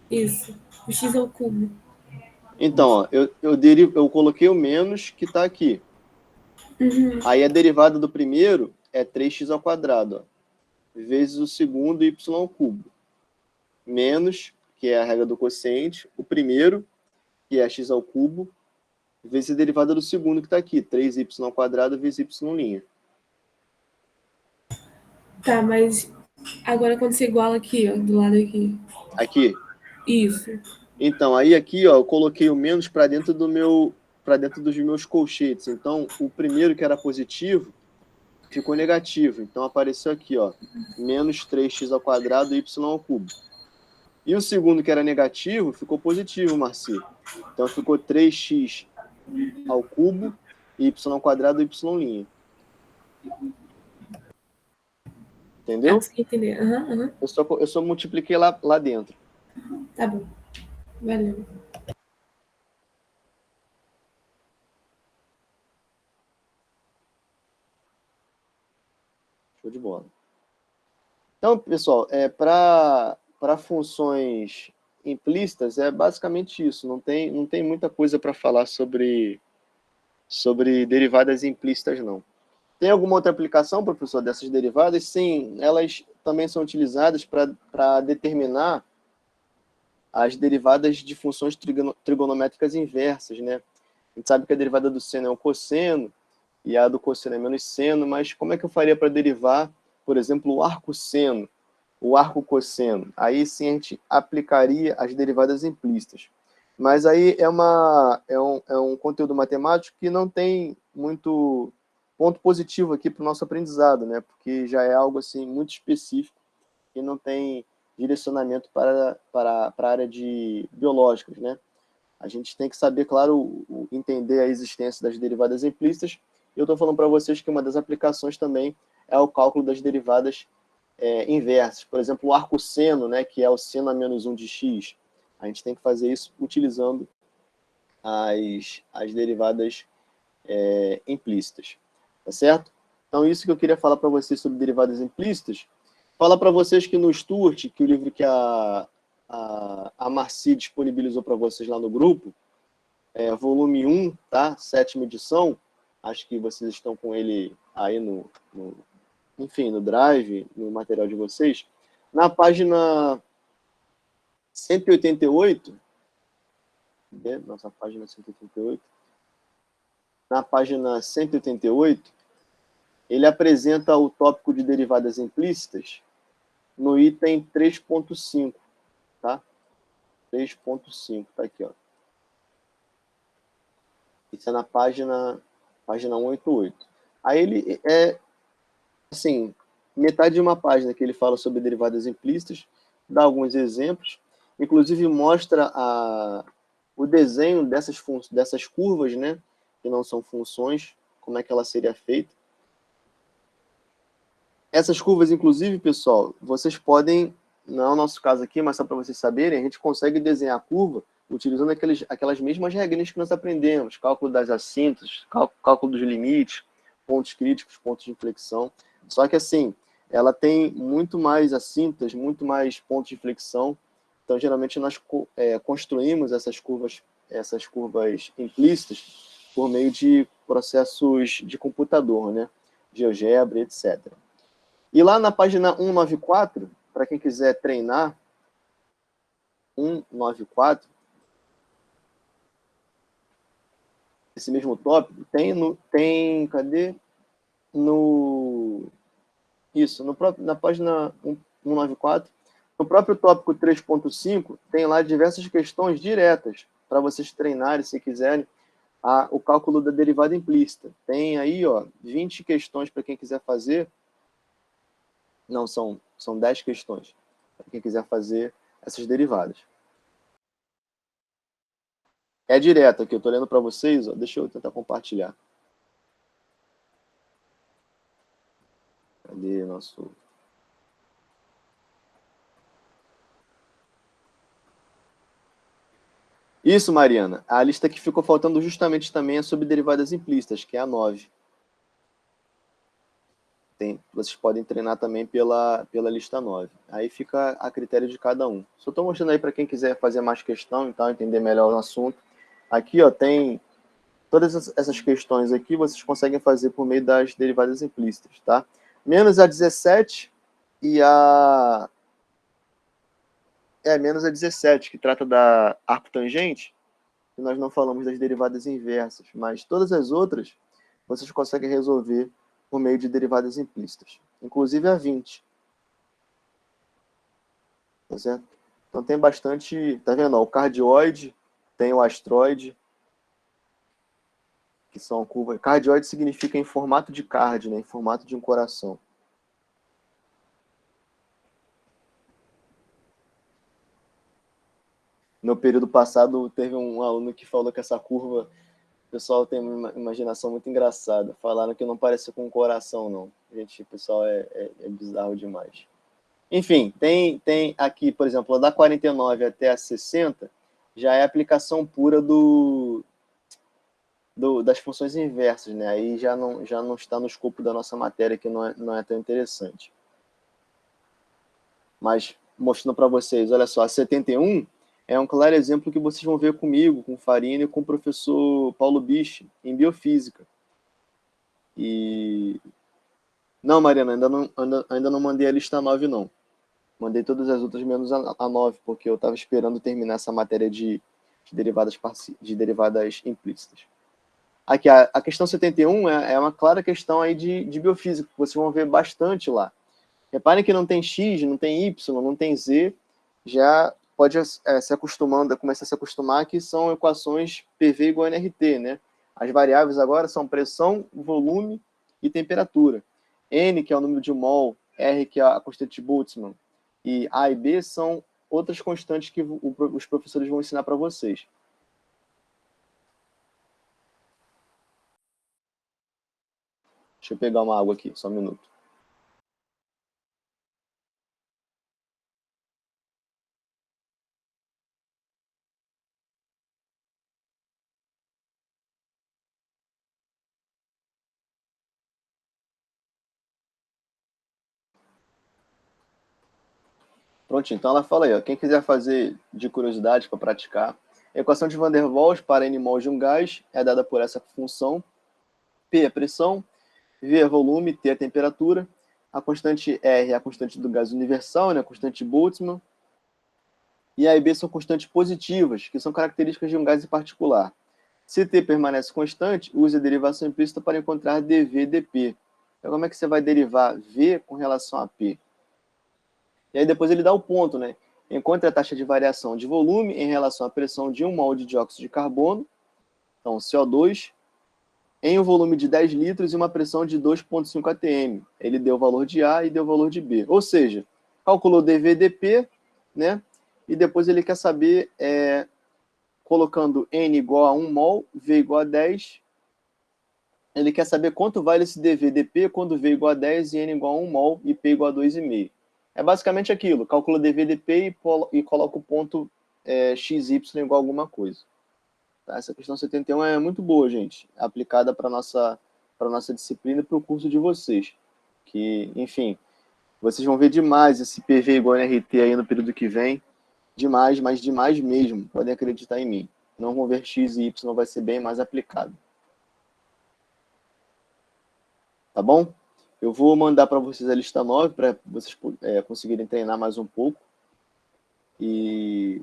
Isso, o x ao cubo. Então, ó, eu coloquei o menos que está aqui. Uhum. Aí a derivada do primeiro é 3x ao quadrado, ó, vezes o segundo y ao cubo. Menos, que é a regra do quociente, o primeiro, que é x ao cubo, vezes a derivada do segundo que está aqui, 3y ao quadrado vezes y'. Tá, mas agora quando você iguala aqui, ó, do lado aqui. Aqui. Isso. Então, aí aqui, ó, eu coloquei o menos para dentro dos meus colchetes. Então, o primeiro que era positivo ficou negativo. Então, apareceu aqui, ó, menos 3x ao quadrado y ao cubo. E o segundo que era negativo ficou positivo, Marci. Então, ficou 3x ao cubo, y ao quadrado, y'. Entendeu? Você entender. Aham. Eu só multipliquei lá dentro. Tá bom. Valeu. Show de bola. Então, pessoal, para funções implícitas é basicamente isso. Não tem muita coisa para falar sobre derivadas implícitas, não. Tem alguma outra aplicação, professor, dessas derivadas? Sim, elas também são utilizadas para determinar as derivadas de funções trigonométricas inversas, né? A gente sabe que a derivada do seno é o cosseno e a do cosseno é menos seno, mas como é que eu faria para derivar, por exemplo, o arco-seno, o arco-cosseno? Aí sim a gente aplicaria as derivadas implícitas. Mas aí é um conteúdo matemático que não tem muito ponto positivo aqui para o nosso aprendizado, né? Porque já é algo assim muito específico e não tem direcionamento para a área de biológicas, né? A gente tem que saber, claro, entender a existência das derivadas implícitas. Eu estou falando para vocês que uma das aplicações também é o cálculo das derivadas inversas. Por exemplo, o arco-seno, né, que é o seno a menos 1 de x. A gente tem que fazer isso utilizando as derivadas implícitas. Tá certo? Então, isso que eu queria falar para vocês sobre derivadas implícitas. Falar para vocês que no Sturt, que o livro que a Marci disponibilizou para vocês lá no grupo, volume 1, tá? 7ª edição, acho que vocês estão com ele aí enfim, no Drive, no material de vocês. Na página 188, nossa página 188, na página 188, ele apresenta o tópico de derivadas implícitas no item 3.5, tá? 3.5, tá aqui, ó. Isso é na página 188. Aí ele assim, metade de uma página que ele fala sobre derivadas implícitas, dá alguns exemplos, inclusive mostra o desenho dessas curvas, né, que não são funções, como é que ela seria feita. Essas curvas, inclusive, pessoal, vocês podem, não é o nosso caso aqui, mas só para vocês saberem, a gente consegue desenhar a curva utilizando aquelas mesmas regrinhas que nós aprendemos, cálculo das assíntotas, cálculo dos limites, pontos críticos, pontos de inflexão. Só que, assim, ela tem muito mais assíntotas, muito mais pontos de inflexão. Então, geralmente, nós construímos essas curvas implícitas por meio de processos de computador, né? GeoGebra, etc. E lá na página 194, para quem quiser treinar, 194, esse mesmo tópico, cadê? Na página 194, no próprio tópico 3.5, tem lá diversas questões diretas para vocês treinarem, se quiserem, o cálculo da derivada implícita. Tem aí, ó, 20 questões para quem quiser fazer. Não, são 10 questões para quem quiser fazer essas derivadas. É direto aqui, eu estou lendo para vocês, ó, deixa eu tentar compartilhar. Cadê nosso... Isso, Mariana. A lista que ficou faltando justamente também é sobre derivadas implícitas, que é a 9. Vocês podem treinar também pela lista 9. Aí fica a critério de cada um. Só estou mostrando aí para quem quiser fazer mais questão, então entender melhor o assunto. Aqui, ó, tem todas essas questões aqui, vocês conseguem fazer por meio das derivadas implícitas, tá? Menos a 17 e a... menos a 17, que trata da arco tangente, e nós não falamos das derivadas inversas, mas todas as outras vocês conseguem resolver por meio de derivadas implícitas, inclusive a 20. Tá certo? Então tem bastante, tá vendo? Ó, o cardioide, tem o astroide, que são curvas. Cardioide significa em formato de card, né? Em formato de um coração. No período passado, teve um aluno que falou que essa curva, o pessoal tem uma imaginação muito engraçada. Falaram que não parece com um coração, não. Gente, o pessoal é bizarro demais. Enfim, tem aqui, por exemplo, da 49 até a 60, já é aplicação pura das funções inversas, né? Aí já não está no escopo da nossa matéria, que não é tão interessante. Mas, mostrando para vocês, olha só, a 71 é um claro exemplo que vocês vão ver comigo, com o Farina e com o professor Paulo Biche, em biofísica. E... Não, Mariana, ainda não mandei a lista 9, não. Mandei todas as outras menos a 9, porque eu estava esperando terminar essa matéria de derivadas implícitas. Aqui, a questão 71 é uma clara questão aí de biofísica, que vocês vão ver bastante lá. Reparem que não tem X, não tem Y, não tem Z, já pode se acostumando, começar a se acostumar que são equações PV igual a nRT, né? As variáveis agora são pressão, volume e temperatura. N, que é o número de mol, R, que é a constante de Boltzmann, e A e B são outras constantes que os professores vão ensinar para vocês. Deixa eu pegar uma água aqui, só um minuto. Pronto, então ela fala aí, ó, quem quiser fazer de curiosidade para praticar, a equação de Van der Waals para N mols de um gás é dada por essa função. P é a pressão, V é volume, T é a temperatura, a constante R é a constante do gás universal, né, a constante de Boltzmann, e A e B são constantes positivas, que são características de um gás em particular. Se T permanece constante, use a derivação implícita para encontrar dV dP. Então, como é que você vai derivar V com relação a P? E aí depois ele dá o ponto, né? Encontre a taxa de variação de volume em relação à pressão de 1 mol de dióxido de carbono, então CO2, em um volume de 10 litros e uma pressão de 2,5 atm. Ele deu o valor de A e deu o valor de B. Ou seja, calculou dV/dP, né? E depois ele quer saber, colocando N igual a 1 mol, V igual a 10, ele quer saber quanto vale esse dV/dP quando V igual a 10 e N igual a 1 mol e P igual a 2,5. É basicamente aquilo, calcula dV/dP e coloca o ponto XY igual a alguma coisa. Tá? Essa questão 71 é muito boa, gente, aplicada para a nossa disciplina e para o curso de vocês. Que, enfim, vocês vão ver demais esse PV igual a NRT aí no período que vem. Demais, mas demais mesmo. Podem acreditar em mim. Não vão ver X e Y, vai ser bem mais aplicado. Tá bom? Eu vou mandar para vocês a lista 9, para vocês conseguirem treinar mais um pouco. E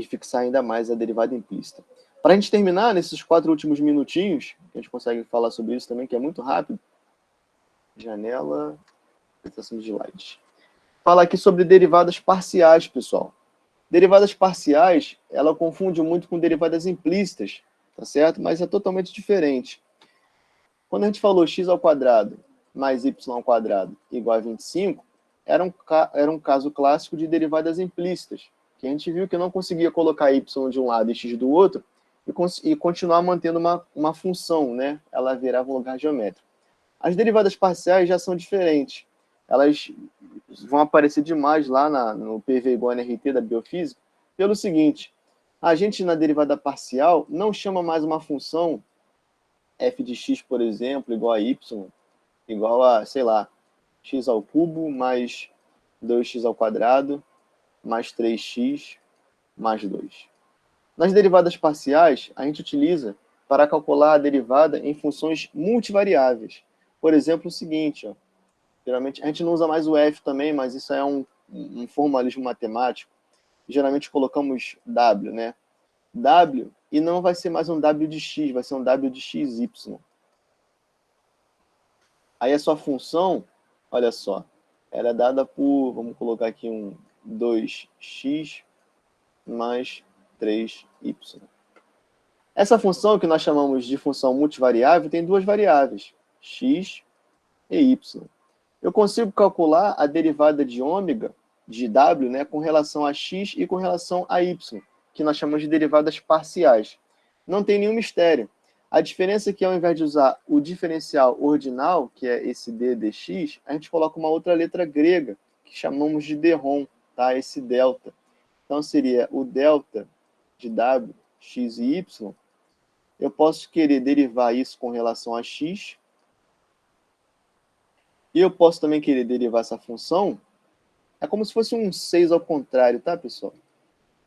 fixar ainda mais a derivada implícita. Para a gente terminar, nesses 4 últimos minutinhos, a gente consegue falar sobre isso também, que é muito rápido. Janela, apresentação de slides. Falar aqui sobre derivadas parciais, pessoal. Derivadas parciais, ela confunde muito com derivadas implícitas, tá certo? Mas é totalmente diferente. Quando a gente falou x² mais y² igual a 25, era um caso clássico de derivadas implícitas, que a gente viu que não conseguia colocar y de um lado e x do outro e continuar mantendo uma função, né? Ela virava um lugar geométrico. As derivadas parciais já são diferentes. Elas vão aparecer demais lá no PV igual a nRT da biofísica, pelo seguinte, a gente na derivada parcial não chama mais uma função f de x, por exemplo, igual a y, igual a, sei lá, x ao cubo mais 2x ao quadrado mais 3x mais 2. Nas derivadas parciais, a gente utiliza para calcular a derivada em funções multivariáveis. Por exemplo, o seguinte, ó, geralmente a gente não usa mais o f também, mas isso é um formalismo matemático. Geralmente colocamos w, né? W, e não vai ser mais um w de x, vai ser um w de xy. Aí a sua função, olha só, ela é dada por, vamos colocar aqui um 2x mais 3y. Essa função, que nós chamamos de função multivariável, tem duas variáveis, x e y. Eu consigo calcular a derivada de ômega, de w, né, com relação a x e com relação a y, que nós chamamos de derivadas parciais. Não tem nenhum mistério. A diferença é que, ao invés de usar o diferencial ordinal, que é esse d dx, a gente coloca uma outra letra grega, que chamamos de dρ, tá? Esse delta. Então, seria o delta de w, x e y. Eu posso querer derivar isso com relação a x. E eu posso também querer derivar essa função. É como se fosse um 6 ao contrário, tá, pessoal?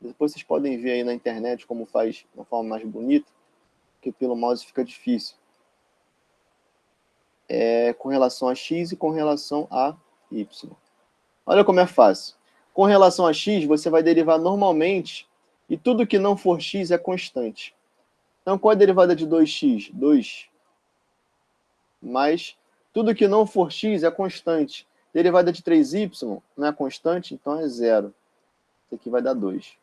Depois vocês podem ver aí na internet como faz de uma forma mais bonita, porque pelo mouse fica difícil. Com relação a x e com relação a y. Olha como é fácil. Com relação a x, você vai derivar normalmente, e tudo que não for x é constante. Então, qual é a derivada de 2x? 2. Mas tudo que não for x é constante. Derivada de 3y não é constante, então é 0. Isso aqui vai dar 2.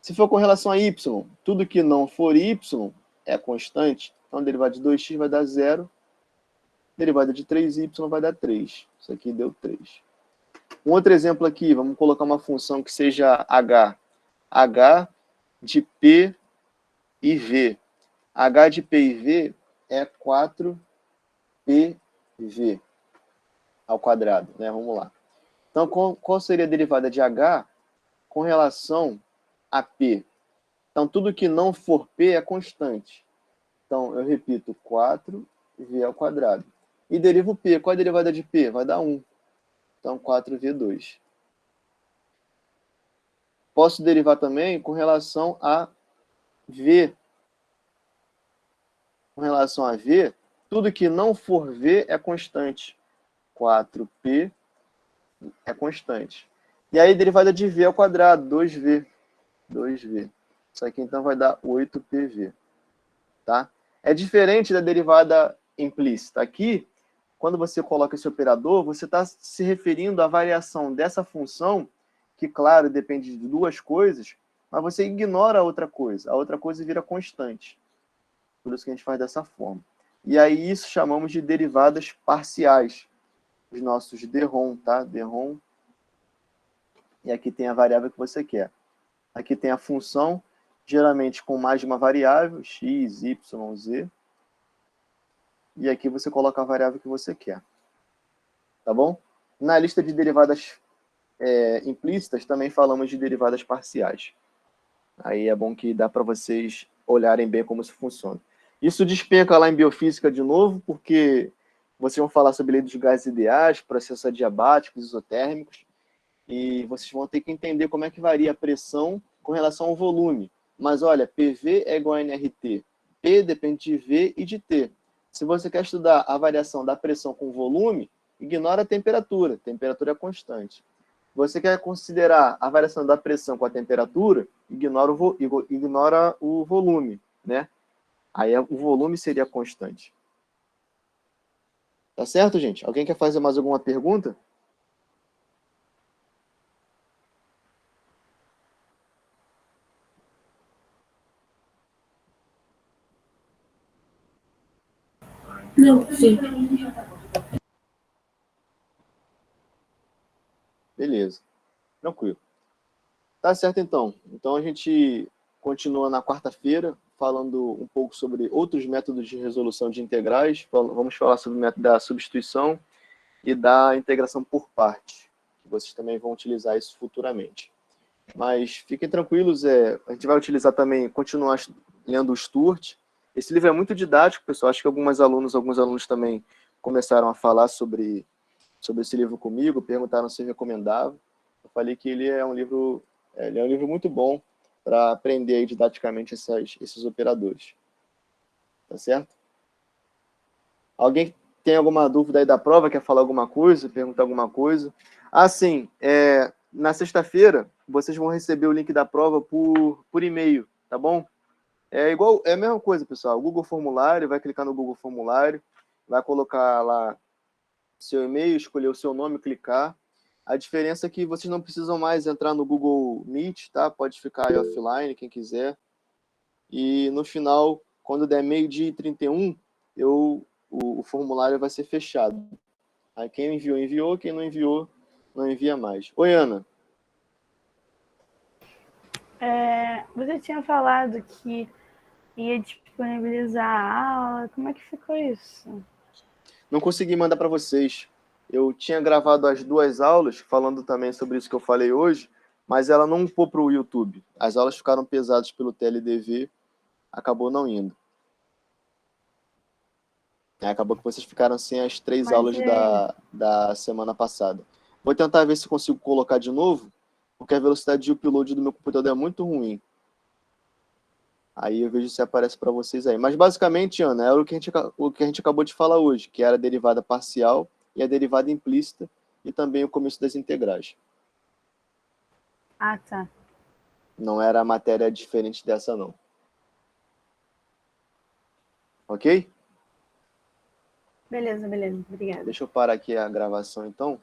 Se for com relação a y, tudo que não for y é constante. Então, a derivada de 2x vai dar 0. Derivada de 3y vai dar 3. Isso aqui deu 3. Um outro exemplo aqui, vamos colocar uma função que seja h. h de p e v. h de p e v é 4pv ao quadrado, né? Vamos lá. Então, qual seria a derivada de h com relação a p? Então, tudo que não for p é constante. Então, eu repito, 4v ao quadrado. E derivo p. Qual é a derivada de p? Vai dar 1. Então, 4v2. Posso derivar também com relação a v. Com relação a v, tudo que não for v é constante. 4p é constante. E aí, derivada de v ao quadrado, 2v. 2v. Isso aqui, então, vai dar 8pv. Tá? É diferente da derivada implícita. Aqui, quando você coloca esse operador, você está se referindo à variação dessa função, que, claro, depende de duas coisas, mas você ignora a outra coisa. A outra coisa vira constante. Por isso que a gente faz dessa forma. E aí, isso chamamos de derivadas parciais. Os nossos dρ, tá? dρ. E aqui tem a variável que você quer. Aqui tem a função, geralmente com mais de uma variável, x, y, z. E aqui você coloca a variável que você quer. Tá bom? Na lista de derivadas implícitas, também falamos de derivadas parciais. Aí é bom que dá para vocês olharem bem como isso funciona. Isso despenca lá em biofísica de novo, porque vocês vão falar sobre lei dos gases ideais, processos adiabáticos, isotérmicos, e vocês vão ter que entender como é que varia a pressão com relação ao volume. Mas olha, PV é igual a nRT. P depende de V e de T. Se você quer estudar a variação da pressão com volume, ignora a temperatura. A temperatura é constante. Você quer considerar a variação da pressão com a temperatura, ignora o volume, né? Aí o volume seria constante. Tá certo, gente? Alguém quer fazer mais alguma pergunta? Não, sim. Beleza. Tranquilo. Tá certo, então. Então, a gente continua na quarta-feira, falando um pouco sobre outros métodos de resolução de integrais. Vamos falar sobre o método da substituição e da integração por parte. Vocês também vão utilizar isso futuramente. Mas fiquem tranquilos, a gente vai utilizar também, continuar lendo o Sturt. Esse livro é muito didático, pessoal. Acho que alguns alunos também começaram a falar sobre esse livro comigo, perguntaram se eu recomendava. Eu falei que ele é um livro muito bom para aprender aí didaticamente esses operadores. Tá certo? Alguém tem alguma dúvida aí da prova, quer falar alguma coisa, perguntar alguma coisa? Ah, sim, na sexta-feira, vocês vão receber o link da prova por e-mail, tá bom? É a mesma coisa, pessoal. Google Formulário, vai clicar no Google Formulário, vai colocar lá seu e-mail, escolher o seu nome, clicar. A diferença é que vocês não precisam mais entrar no Google Meet, tá? Pode ficar aí offline, quem quiser. E no final, quando der 12h31, o formulário vai ser fechado. Aí quem enviou, enviou. Quem não enviou, não envia mais. Oi, Ana. Você tinha falado que ia disponibilizar a aula. Como é que ficou isso? Não consegui mandar para vocês. Eu tinha gravado as 2 aulas, falando também sobre isso que eu falei hoje, mas ela não foi para o YouTube. As aulas ficaram pesadas pelo TLDV, acabou não indo. Acabou que vocês ficaram sem as 3 aulas da semana passada. Vou tentar ver se consigo colocar de novo, porque a velocidade de upload do meu computador é muito ruim. Aí eu vejo se aparece para vocês aí. Mas basicamente, Ana, era o que a gente acabou de falar hoje, que era a derivada parcial e a derivada implícita e também o começo das integrais. Ah, tá. Não era a matéria diferente dessa, não. Ok? Beleza. Obrigada. Deixa eu parar aqui a gravação, então.